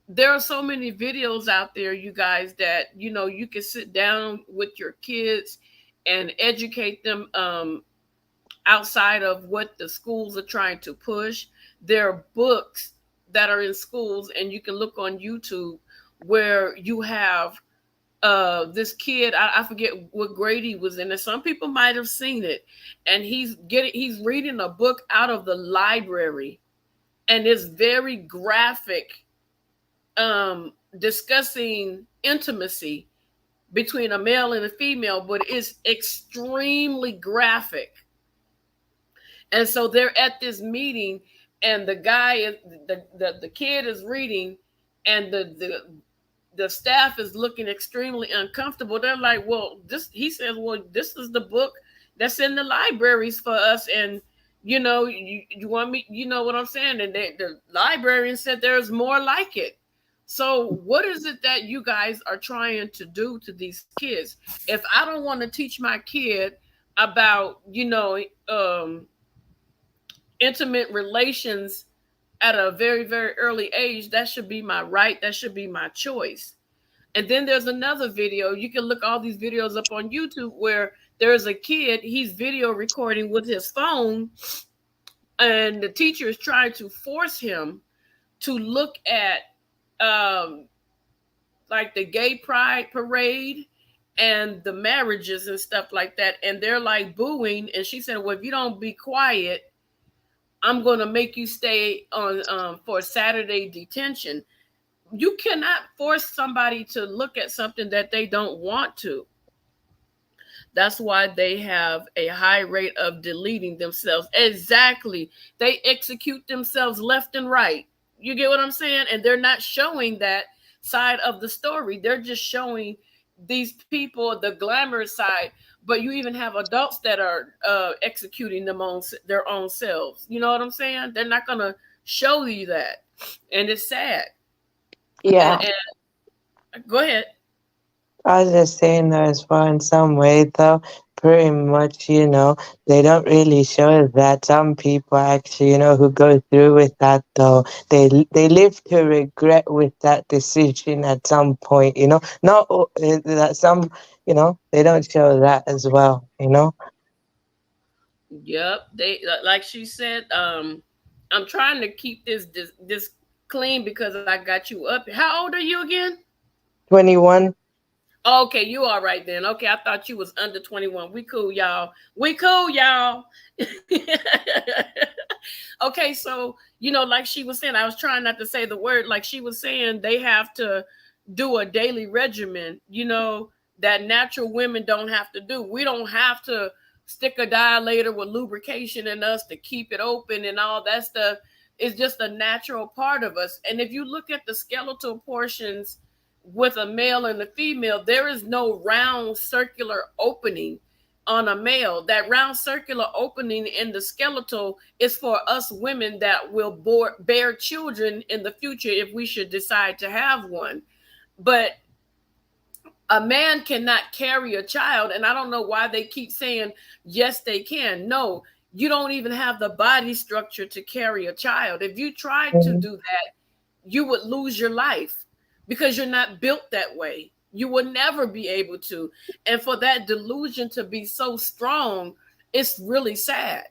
there are so many videos out there, you guys, that you can sit down with your kids and educate them outside of what the schools are trying to push. There are books that are in schools, and you can look on YouTube where you have this kid. I forget what grade he was in, and some people might have seen it. And he's reading a book out of the library, and it's very graphic, discussing intimacy between a male and a female, but it's extremely graphic. And so they're at this meeting, and the guy is the kid is reading, and the staff is looking extremely uncomfortable. They're like, well, he says, well, this is the book that's in the libraries for us, and you want me, you know what I'm saying? And the librarian said there's more like it. So what is it that you guys are trying to do to these kids? If I don't want to teach my kid about, intimate relations at a very, very early age, that should be my right. That should be my choice. And then there's another video. You can look all these videos up on YouTube where there's a kid, he's video recording with his phone, and the teacher is trying to force him to look at like the gay pride parade and the marriages and stuff like that. And they're like booing. And she said, well, if you don't be quiet, I'm going to make you stay on for Saturday detention. You cannot force somebody to look at something that they don't want to. That's why they have a high rate of deleting themselves. Exactly. They execute themselves left and right. You get what I'm saying? And they're not showing that side of the story. They're just showing these people the glamorous side. But you even have adults that are executing their own selves. You know what I'm saying? They're not going to show you that. And it's sad. Yeah. And go ahead. I was just saying that as well in some way, though, pretty much, they don't really show that. Some people actually, who go through with that, though, they live to regret with that decision at some point, Not that some, they don't show that as well, Yep. They, like she said, I'm trying to keep this clean because I got you up. How old are you again? 21. Okay, you all right then. Okay, I thought you was under 21. We cool, y'all. We cool, y'all. Okay, so, like she was saying, I was trying not to say the word. Like she was saying, they have to do a daily regimen, that natural women don't have to do. We don't have to stick a dilator with lubrication in us to keep it open and all that stuff. It's just a natural part of us. And if you look at the skeletal portions with a male and a female, there is no round circular opening on a male. That round circular opening in the skeletal is for us women that will bear children in the future if we should decide to have one. But A man cannot carry a child, and I don't know why they keep saying yes they can. No, you don't even have the body structure to carry a child. If you tried to Mhm. do that, you would lose your life because you're not built that way. You will never be able to. And for that delusion to be so strong, it's really sad.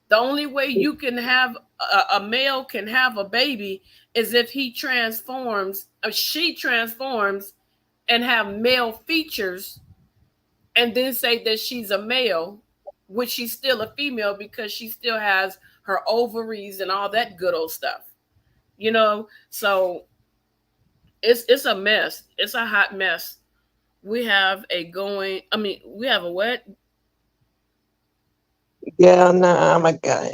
The only way you can have a male can have a baby is if he transforms or she transforms and have male features and then say that she's a male, which she's still a female because she still has her ovaries and all that good old stuff. So it's a mess. It's a hot mess. We have a what? Yeah, no, I'm a guy.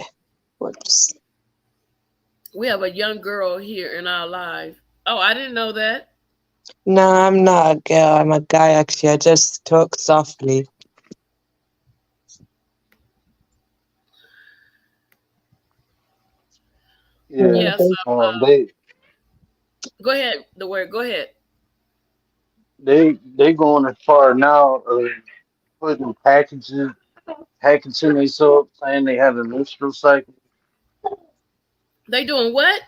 Whoops. We have a young girl here in our live. Oh, I didn't know that. No, I'm not a girl. I'm a guy, actually. I just talk softly. Yeah. Yeah, so Um, they go ahead, the word, go ahead. they going as far now, putting packaging themselves, saying they have a menstrual cycle. They doing what?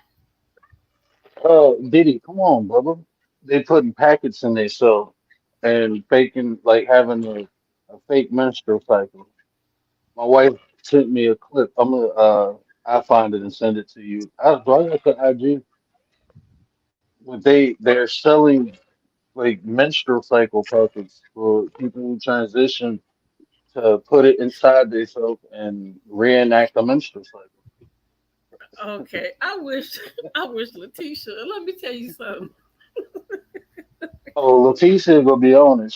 Diddy, come on, brother. They putting packets in themselves and faking like having a fake menstrual cycle. My wife sent me a clip. I find it and send it to you. Do I got the IG? But they're selling like menstrual cycle packets for people who transition to put it inside themselves and reenact a menstrual cycle. Okay, I wish Letitia. Let me tell you something. Oh, Leticia gonna be on it.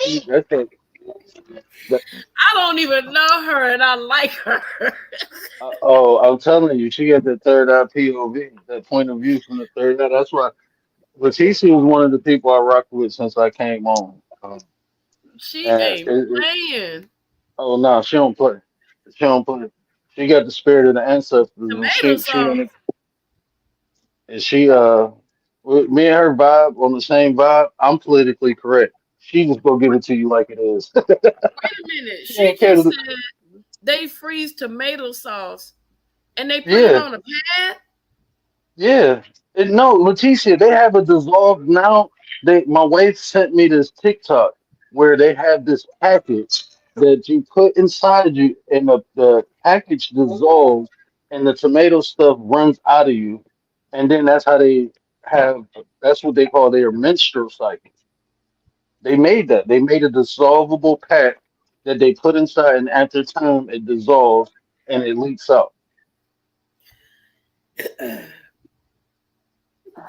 That, I don't even know her, and I like her. oh, I'm telling you, she got the third eye POV, that point of view from the third eye. That's why Leticia was one of the people I rocked with since I came on. She And ain't playing. oh no, she don't play. She don't play. She got the spirit of the ancestors, and Tomato sauce. she with me and her vibe on the same vibe. I'm politically correct. She just gonna give it to you like it is. Wait a minute. She She don't care. just said they freeze tomato sauce and they put it Yeah, on a pad. yeah. And no, Leticia, they have a dissolved now. My wife sent me this TikTok where they have this package that you put inside you, and the package dissolves, and the tomato stuff runs out of you, and then that's how they have. That's what they call their menstrual cycle. They made that. They made a dissolvable pack that they put inside, and after time it dissolves and it leaks out.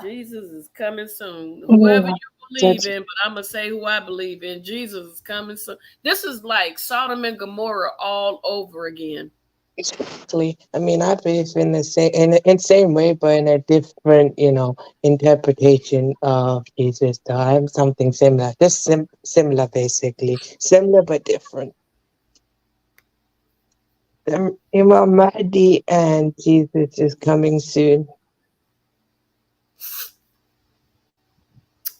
Jesus is coming soon. Whoever Yeah, you believe that's in, but I'm gonna say who I believe in. Jesus is coming soon. This is like Sodom and Gomorrah all over again. exactly. I mean, I believe in the in same way, but in a different, interpretation of Jesus. Though I have something similar, just similar, basically, similar but different. Imam Mahdi and Jesus is coming soon.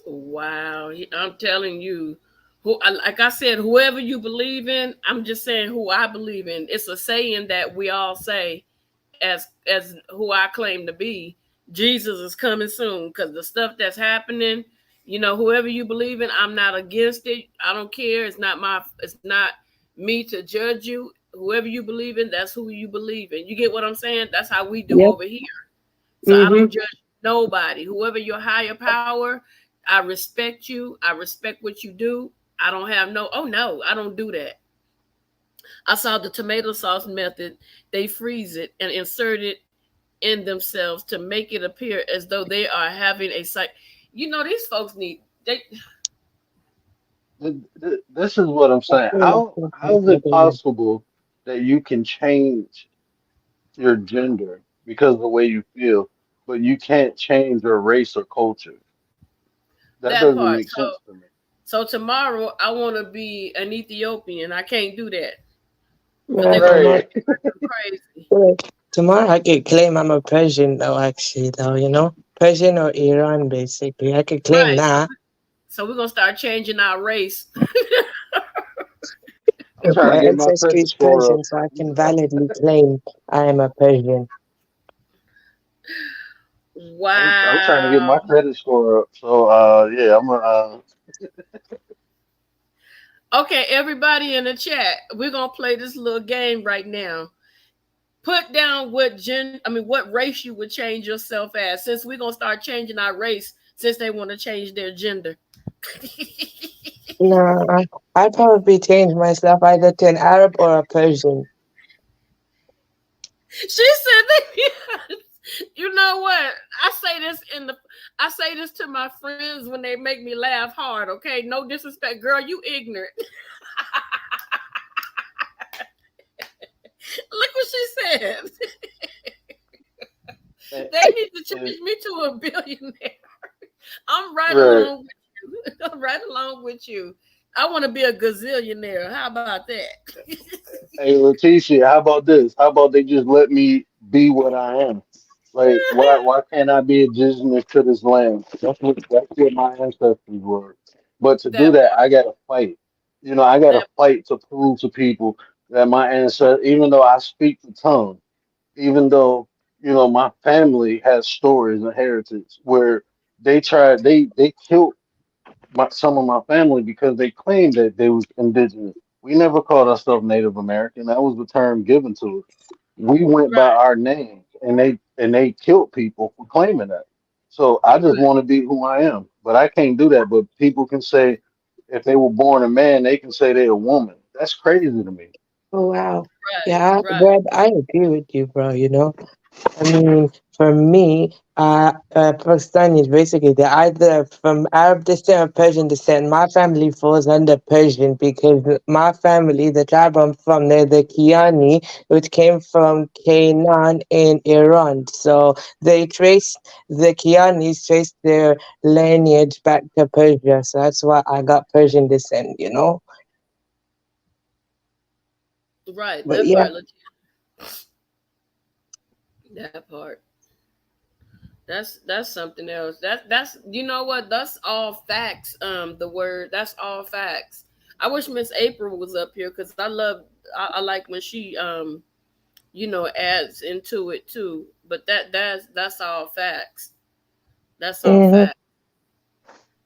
Wow, I'm telling you, like I said, whoever you believe in, I'm just saying who I believe in. It's a saying that we all say, as who I claim to be. Jesus is coming soon because the stuff that's happening, whoever you believe in, I'm not against it. I don't care. It's not me to judge you. Whoever you believe in, that's who you believe in. You get what I'm saying? That's how we do Yep. over here. So I Mm-hmm. don't judge nobody. Whoever your higher power, I respect you. I respect what you do. I don't have oh no, I don't do that. I saw the tomato sauce method. They freeze it and insert it in themselves to make it appear as though they are having a sight. These folks need they This is what I'm saying. How is it possible that you can change your gender because of the way you feel, but you can't change your race or culture? That that doesn't part. make sense to me. So tomorrow I want to be an Ethiopian. I can't do that because Yeah, they're gonna tomorrow, Right. go crazy. tomorrow I could claim I'm a Persian, though. Actually, though, Persian or Iran, basically, I could claim Right. So that. So we're gonna start changing our race. I'm trying to My get my ancestry credit is score up. Persian, so I can validly claim I am a Persian. I'm trying to get Wow. my credit score up. So yeah, I'm gonna Okay, everybody in the chat, we're gonna play this little game right now. Put down what race you would change yourself as, since we're gonna start changing our race since they want to change their gender. No, I'd probably change myself either to an Arab or a Persian. She said that. You know what? I say this to my friends when they make me laugh hard, okay? No disrespect. Girl, you ignorant. Look what she said. eh, They need to eh, change me to a billionaire. I'm right right. along with you. I'm right along with you. I want to be a gazillionaire. How about that? Hey Leticia, how about this? How about they just let me be what I am? Like why can't I be indigenous to this land? That's what my ancestors were. But to do That that, part. I gotta fight. I gotta That fight to prove to people that my ancestors, even though I speak the tongue, even though my family has stories and heritage where they killed some of my family because they claimed that they was indigenous. We never called ourselves Native American. That was the term given to us. We went by right. our names, and they killed people for claiming that. So I just want to be who I am, but I can't do that. But people can say if they were born a man, they can say they're a woman. That's crazy to me. Oh wow. Right. Yeah, Right. Brad, I agree with you, bro, you know. I mean, for me, Pakistani is basically they're either from Arab descent or Persian descent. My family falls under Persian because my family, the tribe I'm from, they're the Kiani, which came from Canaan in Iran. So the Kianis trace their lineage back to Persia. So that's why I got Persian descent, you know. Right. But That yeah. part. That part. That's something else. That's you know what? That's all facts. The word. That's all facts. I wish Miss April was up here because I like when she adds into it too. But that's all facts. That's all Hmm. facts.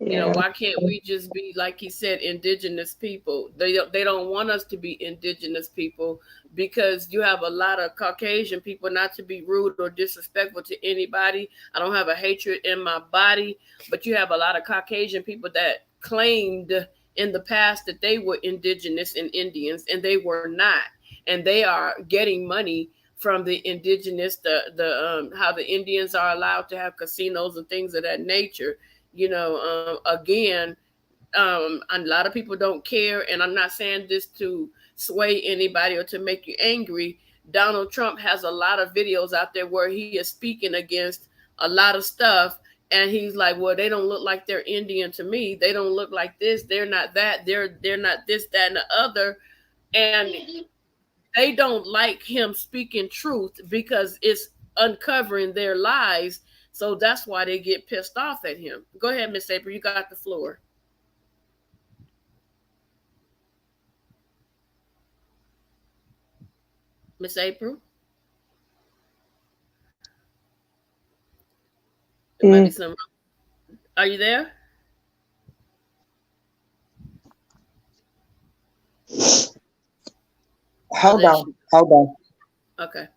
Yeah. Why can't we just be like he said, indigenous people? They don't want us to be indigenous people because you have a lot of Caucasian people. Not to be rude or disrespectful to anybody, I don't have a hatred in my body, but you have a lot of Caucasian people that claimed in the past that they were indigenous and Indians, and they were not, and they are getting money from the indigenous, the how the Indians are allowed to have casinos and things of that nature. Again, a lot of people don't care, and I'm not saying this to sway anybody or to make you angry. Donald Trump has a lot of videos out there where he is speaking against a lot of stuff, and he's like, well, they don't look like they're Indian to me. They don't look like this. They're not that. They're not this, that, and the other. And they don't like him speaking truth because it's uncovering their lies. So that's why they get pissed off at him. Go ahead, Miss April. You got the floor. Miss April. It might be Mm. some. Are you there? Oh, Hold there she. on, hold on. Okay.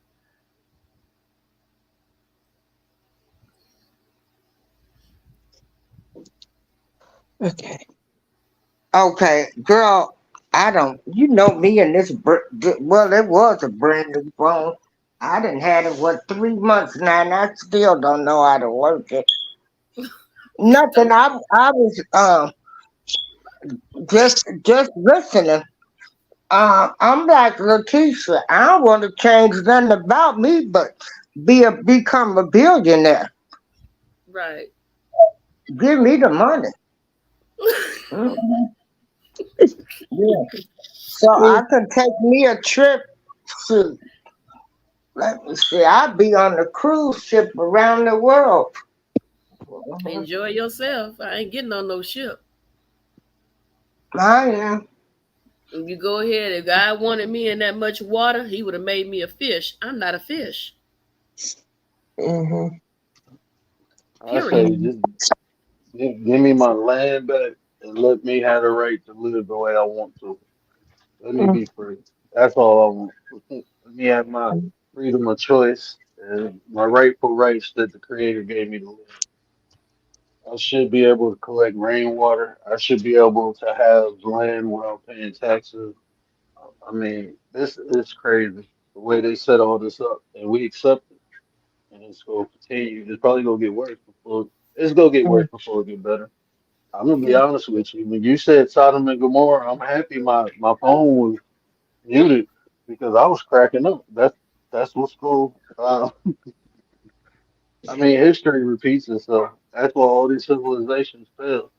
Okay. Okay, girl, I don't. You know me and this. Well, it was a brand new phone. I didn't had it 3 months now, and I still don't know how to work it. Nothing. Okay. I was just listening. I'm like Leticia. I don't want to change nothing about me, but become a billionaire. Right. Give me the money. Mhm. Yeah. So I Mm. can take me a trip to. Let me see. I'll be on a cruise ship around the world. Enjoy yourself. I ain't getting on no ship. I am. You go ahead. If God wanted me in that much water, He would have made me a fish. I'm not a fish. Mm-hmm. I Period. say just give me my land back and let me have the right to live the way I want to. Let me be free. That's all I want. Let me have my freedom of choice and my rightful rights that the Creator gave me to live. I should be able to collect rainwater. I should be able to have land without paying taxes. I mean, this is crazy the way they set all this up, and we accept it, and it's going to continue. It's probably going to get worse before it's going to get worse before it get better. I'm gonna be Yeah. honest with you. When you said Sodom and Gomorrah, I'm happy my phone was muted because I was cracking up. That's what's cool. I mean, history repeats itself. That's why all these civilizations fail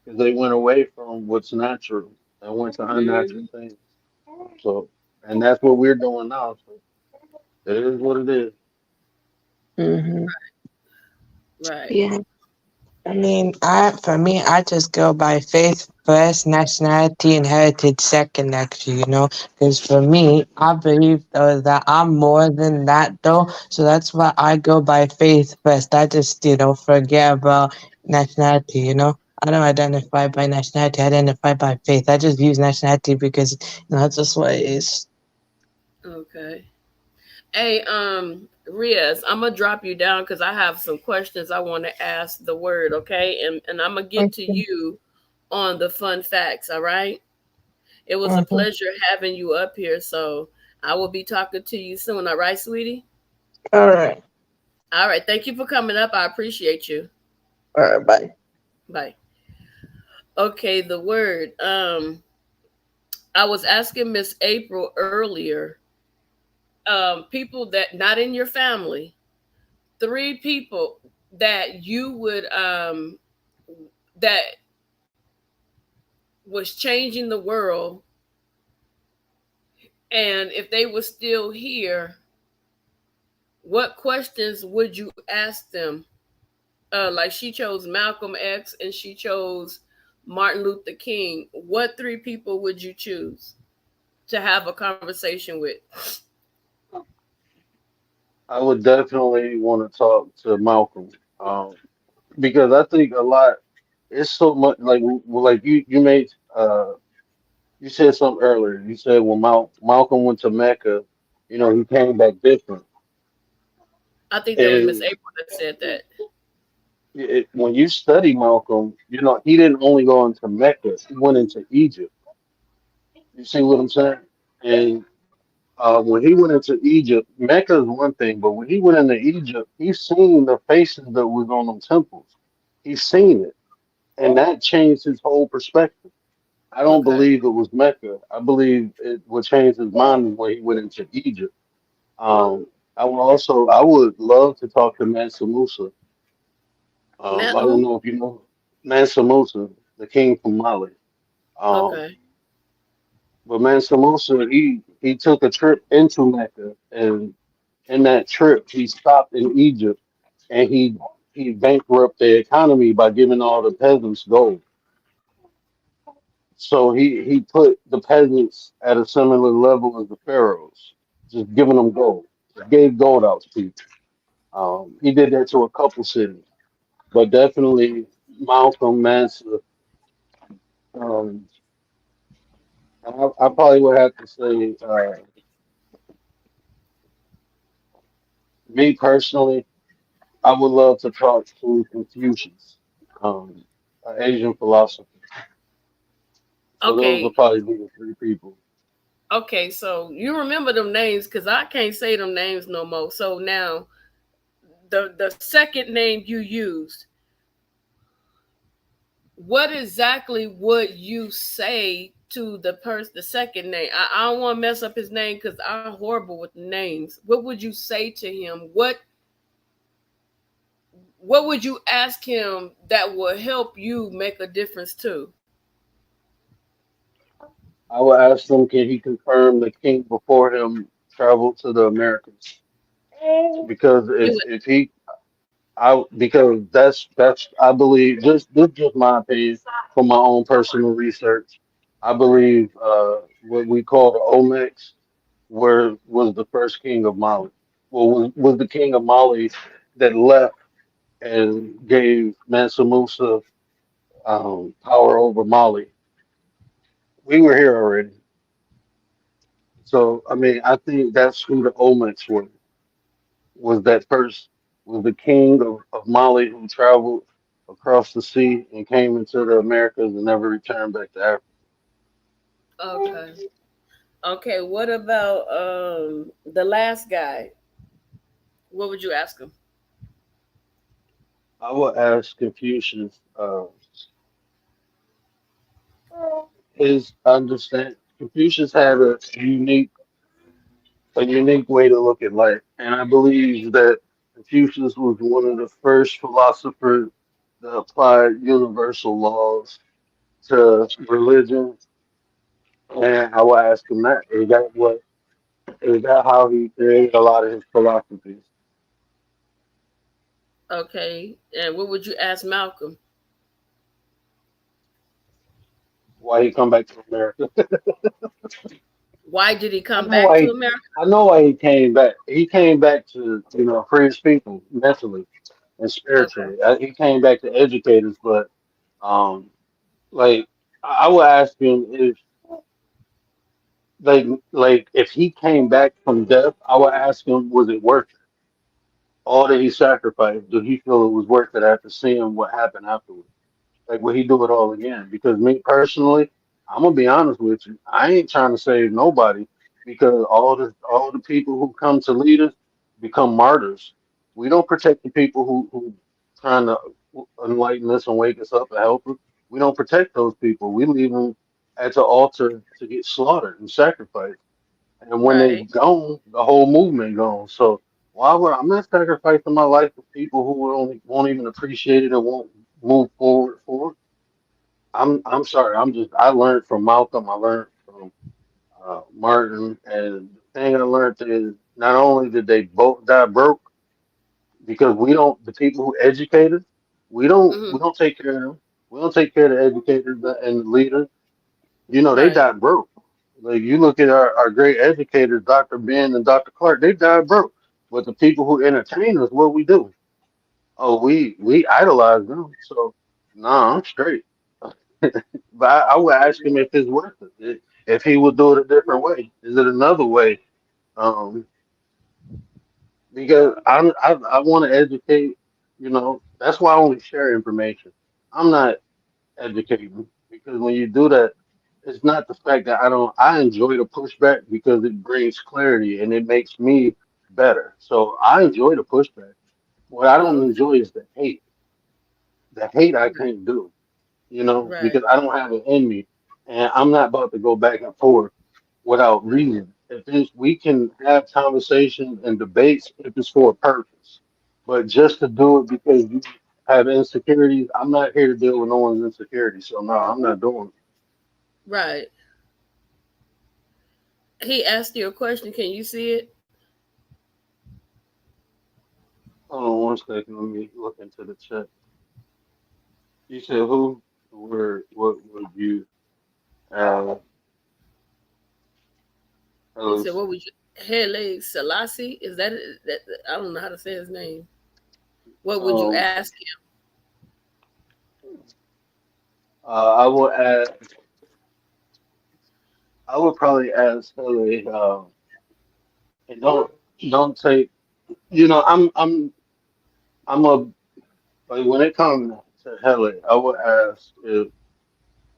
because they went away from what's natural and went to Hmm. unnatural things. So, and that's what we're doing now. So, it is what it is. Mm-hmm. Right. Yeah. I mean, for me, I just go by faith first, nationality, and heritage second. Actually, because for me, I believe though that I'm more than that though. So that's why I go by faith first. I just forget about nationality. I don't identify by nationality. I identify by faith. I just use nationality because that's just what it is. Okay. Hey, Riaz, I'm gonna drop you down because I have some questions I want to ask the word. Okay, and I'm gonna get to Okay. you on the fun facts. All right. It was a Mm-hmm. pleasure having you up here. So I will be talking to you soon. All right, sweetie. All right. All right. Thank you for coming up. I appreciate you. All right. Bye. Bye. Okay, the word. I was asking Miss April earlier. People that not in your family, three people that you would that was changing the world, and if they were still here, what questions would you ask them? Like she chose Malcolm X and she chose Martin Luther King. What three people would you choose to have a conversation with? I would definitely want to talk to Malcolm, because I think a lot. It's so much like you made you said something earlier. You said when Malcolm went to Mecca, he came back different. I think that was Miss And April that said that. when you study Malcolm, he didn't only go into Mecca. He went into Egypt. You see what I'm saying? And when he went into Egypt, Mecca is one thing, but when he went into Egypt, he seen the faces that was on them temples. He seen it, and that changed his whole perspective. I don't Okay. believe it was Mecca. I believe it would change his mind when he went into Egypt. I would love to talk to Mansa Musa. Matt I don't who? know if you know Mansa Musa, the king from Mali. Um, Okay. but Mansa Musa, he took a trip into Mecca, and in that trip, he stopped in Egypt, and he bankrupted the economy by giving all the peasants gold. So he put the peasants at a similar level as the pharaohs, just giving them gold. Just gave gold out to people. He did that to a couple cities, but definitely Malcolm Mansa. Um, I probably would have to say, me personally, I would love to talk to Confucius, an Asian philosopher. So those Okay. would probably be the three people. Okay. So you remember them names because I can't say them names no more. So now the second name you used, what exactly would you say to the person, the second name? I don't want to mess up his name because I'm horrible with names. What would you say to him? What would you ask him that will help you make a difference too? I would ask him, can he confirm the king before him traveled to the Americas? Because You if he, because that's I believe just this is just my opinion from my own personal research. I believe what we call the Olmecs was the first king of Mali. Well, was the king of Mali that left and gave Mansa Musa power over Mali. We were here already. So, I mean, I think that's who the Olmecs were. Was that first, was the king of Mali who traveled across the sea and came into the Americas and never returned back to Africa. Okay. Okay. What about the last guy? What would you ask him? I would ask Confucius his understand. Confucius had a unique way to look at life, and I believe that Confucius was one of the first philosophers that applied universal laws to religion. And I will ask him that: is that how he created a lot of his philosophies? Okay. And what would you ask Malcolm? Why he come back to America? Why did he I come know back why. to America? I know why he came back. He came back to free his people mentally and Okay. spiritually. He came back to educate us, but um, like I would ask him if like if he came back from death, I would ask him, was it worth it? All that he sacrificed, did he feel it was worth it after seeing what happened afterwards? Like, would he do it all again? Because me personally, I'm gonna be honest with you. I ain't trying to save nobody because all the people who come to lead us become martyrs. We don't protect the people who trying to enlighten us and wake us up and help us. We don't protect those people. We leave them at the altar to get slaughtered and sacrificed. And when they Right. gone, the whole movement gone. So why would I'm not sacrificing my life for people who will only won't even appreciate it and won't move forward? I'm sorry. I learned from Malcolm. I learned from Martin, and the thing I learned is not only did they both die broke because we don't the people who educated we don't Hmm. we don't take care of them. We don't take care of the educators and the leaders. They Right. died broke. Like you look at our great educators, Dr. Ben and Dr. Clark, they died broke. But the people who entertain us, what we do? Oh, we idolize them. So nah, I'm straight. But I would ask him if it's worth it. If he would do it a different way. Is it another way? Um, because I want to educate. That's why I only share information. I'm not educating because when you do that, it's not the fact that I don't. I enjoy the pushback because it brings clarity and it makes me better. So I enjoy the pushback. What I don't Okay. enjoy is the hate. The hate I Right. can't do. Right. Because I don't have it in me, and I'm not about to go back and forth without reason. We can have conversations and debates if it's for a purpose, but just to do it because you have insecurities, I'm not here to deal with no one's insecurities. So no, I'm not doing it. Right. He asked you a question. Can you see it? Hold on one second. Let me look into the chat. You said who? What would you? Uh, He said, Ellis, "What would you?" Haile Selassie. Is that? I don't know how to say his name. What would you um, ask him? I would add. I would probably ask Hillary. And don't take. I'm a like when it comes to Helen, I would ask if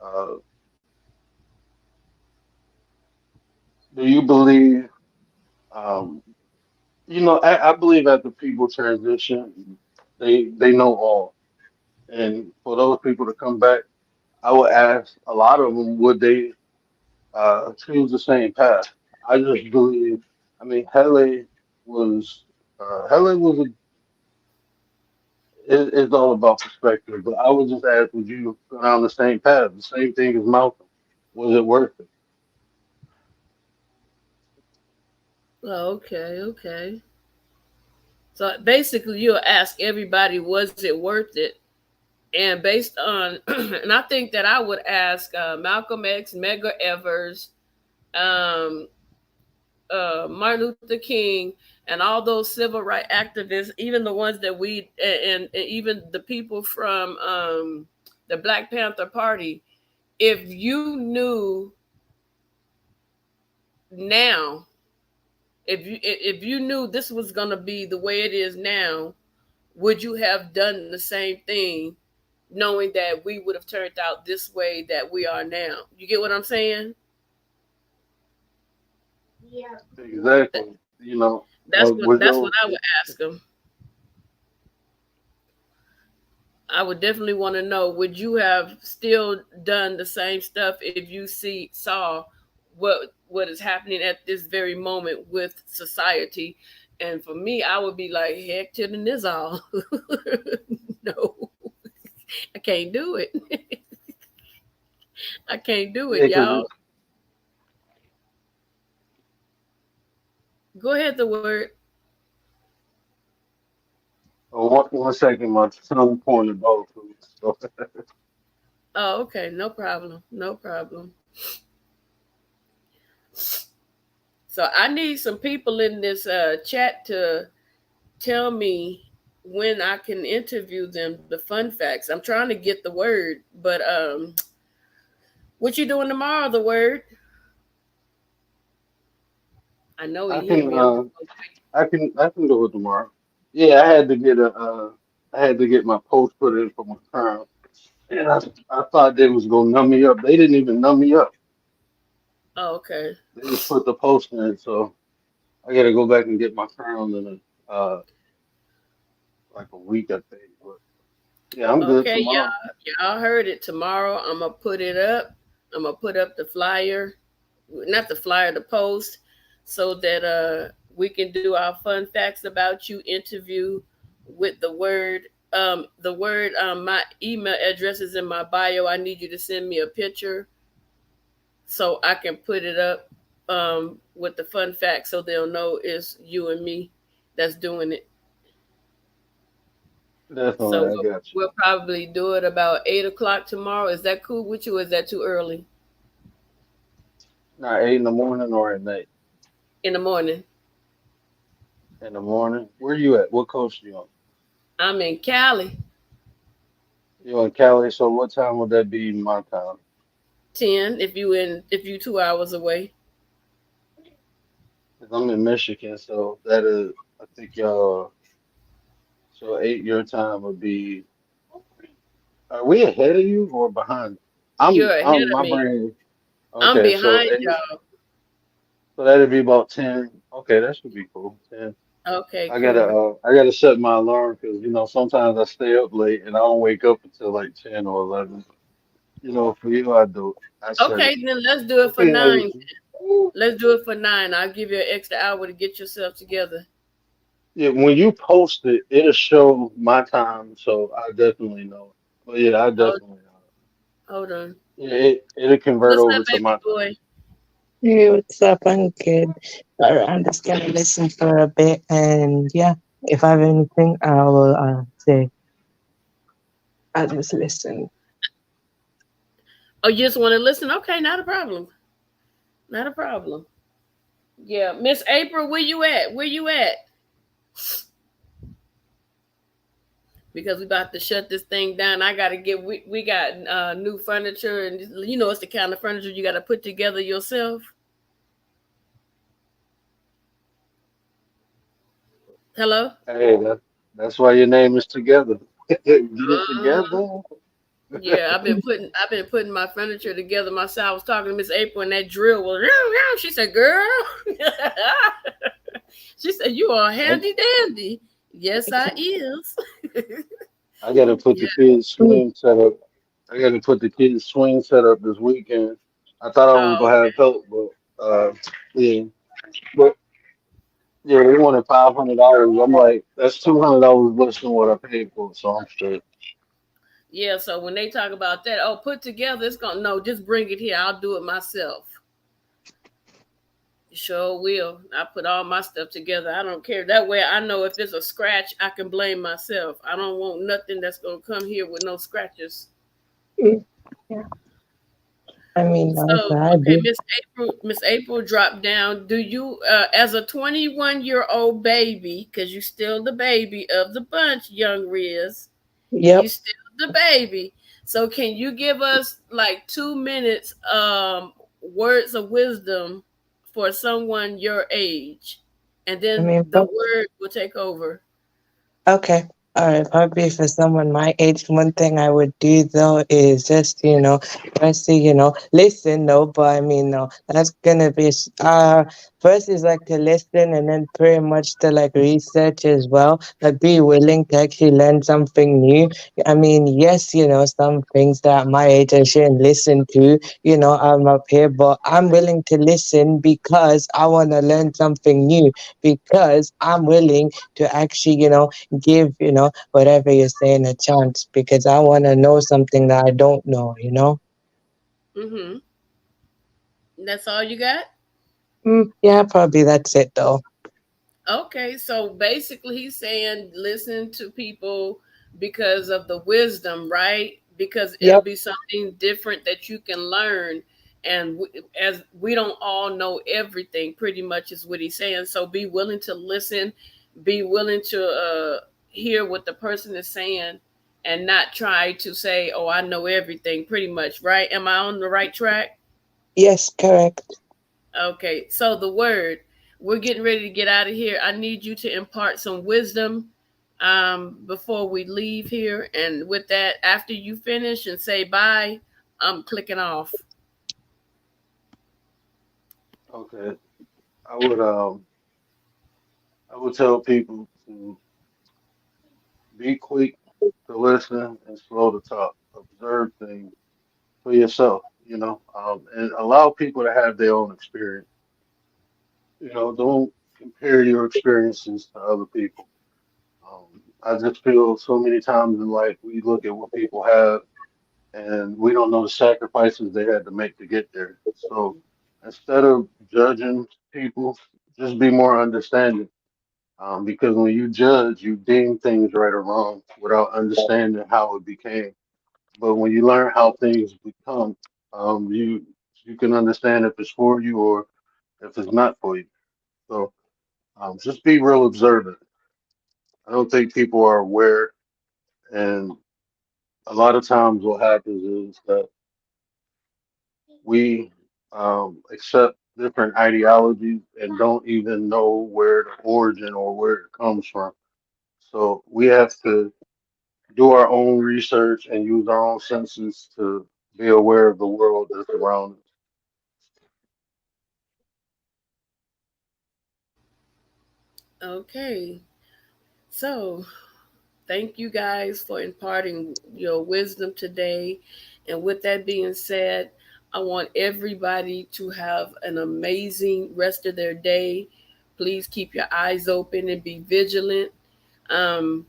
uh, do you believe um, I believe that the people transition, they know all, and for those people to come back, I would ask a lot of them would they choose the same path. I just believe. I mean, Helen was it's all about perspective. But I would just ask, would you go down the same path, the same thing as Malcolm? Was it worth it? Oh, okay. Okay. So basically, you'll ask everybody, "Was it worth it?" And based on, and I think that I would ask Malcolm X, Medgar Evers, um, Martin Luther King, and all those civil rights activists, even the ones that and even the people from the Black Panther Party, if you knew now, if you knew this was going to be the way it is now, would you have done the same thing, knowing that we would have turned out this way that we are now? You get what I'm saying? Exactly. You know, with That's what those, I would ask them. I would definitely want to know, would you have still done the same stuff if you saw what is happening at this very moment with society? And for me, I would be like, heck to the nizzle. No, I can't do it. I can't do yeah, it, because y'all. Go ahead, the word. one second, my son pointed both. So, Oh, okay, no problem. No problem. So I need some people in this chat to tell me when I can interview them, the fun facts. I'm trying to get the word, but what you doing tomorrow, the word? I know he I hear can, me. I'm just gonna I can do it tomorrow. Yeah, I had to get my post put in for my crown, and I thought they was gonna numb me up. They didn't even numb me up. oh, okay. They just put the post in, so I got to go back and get my crown in like a week, I think. But yeah, I'm good Okay, tomorrow. y'all heard it. Tomorrow I'm gonna put it up. I'm gonna put up the flyer, not the flyer, the post, so that we can do our fun facts about you interview with the word. My email address is in my bio. I need you to send me a picture so I can put it up with the fun facts so they'll know it's you and me that's doing it. Definitely, So I got you. we'll probably do it about 8 o'clock tomorrow. Is that cool with you? Or is that too early Not 8 in the morning or at night. in the morning? In the morning. Where you at? What coast you on? I'm in Cali, You in Cali? So what time would that be my time? 10. If you 2 hours away. 'Cause I'm in Michigan, so that is, I think y'all. So 8 your time would be. Are we ahead of you or behind? You're ahead I'm of my me. brain. I'm Okay, so behind 8. y'all. So that'd be about 10. Okay, that should be cool. 10. Okay, cool. I gotta set my alarm because sometimes I stay up late and I don't wake up until like 10 or 11. For you I do. I set it. Okay, then let's do it for Okay, 9. Let's do it for 9. I'll give you an extra hour to get yourself together. yeah, when you post it, it'll show my time, so I definitely know. But yeah, I Hold, definitely know. hold on. Yeah, it'll convert What's up, over to baby my time. boy? Hey, what's up? I'm good. I'm just gonna listen for a bit, and yeah, if I have anything, I will say. I'll just listen. Oh, you just want to listen? Okay, not a problem. Not a problem. Yeah, Miss April, where you at? Where you at? Because we about to shut this thing down. I gotta get. We got new furniture, and it's the kind of furniture you got to put together yourself. Hello. Hey, that's why your name is together. Get it Uh-huh. together. Yeah, I've been putting my furniture together myself. I was talking to Miss April, and that drill was. She said, "Girl," she said, "You are I, handy dandy." Yes, I is. I gotta put Yeah. the kids Mm. swing set up. I gotta put the kids swing set up this weekend. I thought I was Oh, gonna have help, but yeah, but yeah, they wanted $500. I'm like, that's $200 less than what I paid for, so I'm straight. yeah. So when they talk about that, put together, it's gonna no, just bring it here. I'll do it myself. Sure will. I put all my stuff together. I don't care. That way I know if it's a scratch, I can blame myself. I don't want nothing that's gonna come here with no scratches. Mm, yeah. I mean, So, also, I okay, do. Miss April dropped down. Do you, as a 21-year-old baby, because you still the baby of the bunch, young Riz, you Yep. still the baby. So, can you give us like 2 minutes, words of wisdom for someone your age, and I then mean, the word will take over. okay. All right. Probably for someone my age, one thing I would do though is just, firstly, listen. No, but I mean, no, that's gonna be, first is like to listen and then pretty much to like research as well. Like be willing to actually learn something new. I mean, yes, some things that at my age I shouldn't listen to, I'm up here, but I'm willing to listen because I want to learn something new because I'm willing to actually, give, whatever you're saying a chance because I want to know something that I don't know. Mm-hmm. That's all you got? Yeah, probably that's it though. Okay, so basically he's saying listen to people because of the wisdom, right? Because it'll Yep. be something different that you can learn. And as we don't all know everything, pretty much is what he's saying. So be willing to listen, be willing to hear what the person is saying, and not try to say, "Oh, I know everything." Pretty much, right? Am I on the right track? Yes, correct. Okay, so the word, we're getting ready to get out of here. I need you to impart some wisdom before we leave here. And with that, after you finish and say bye, I'm clicking off. Okay. I would um I would tell people to be quick to listen and slow to talk. Observe things for yourself, and allow people to have their own experience. Don't compare your experiences to other people. I just feel so many times in life we look at what people have and we don't know the sacrifices they had to make to get there. So instead of judging people, just be more understanding. Because when you judge, you deem things right or wrong without understanding how it became. But when you learn how things become, you can understand if it's for you or if it's not for you. So just be real observant. I don't think people are aware, and a lot of times what happens is that we accept different ideologies and don't even know where the origin or where it comes from. So we have to do our own research and use our own senses to be aware of the world that's around us. Okay, so thank you guys for imparting your wisdom today. And with that being said, I want everybody to have an amazing rest of their day. Please keep your eyes open and be vigilant. Um,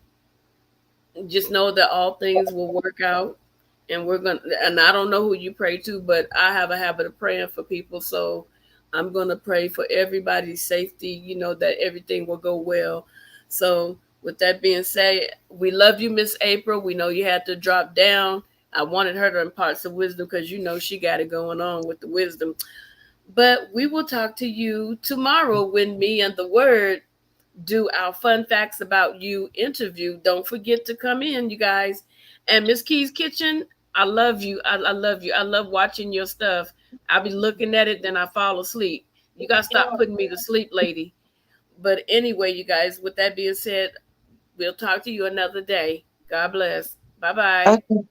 just know that all things will work out, and we're gonna, and I don't know who you pray to, but I have a habit of praying for people, so I'm gonna pray for everybody's safety, that everything will go well. So with that being said, we love you, Miss April. We know you had to drop down. I wanted her to impart some wisdom because she got it going on with the wisdom. But we will talk to you tomorrow when me and the word do our fun facts about you interview. Don't forget to come in, you guys. And Miss Keys Kitchen, I love you. I love you. I love watching your stuff. I be looking at it, then I fall asleep. You got to stop putting me to sleep, lady. But anyway, you guys, with that being said, we'll talk to you another day. God bless. Bye bye. Okay.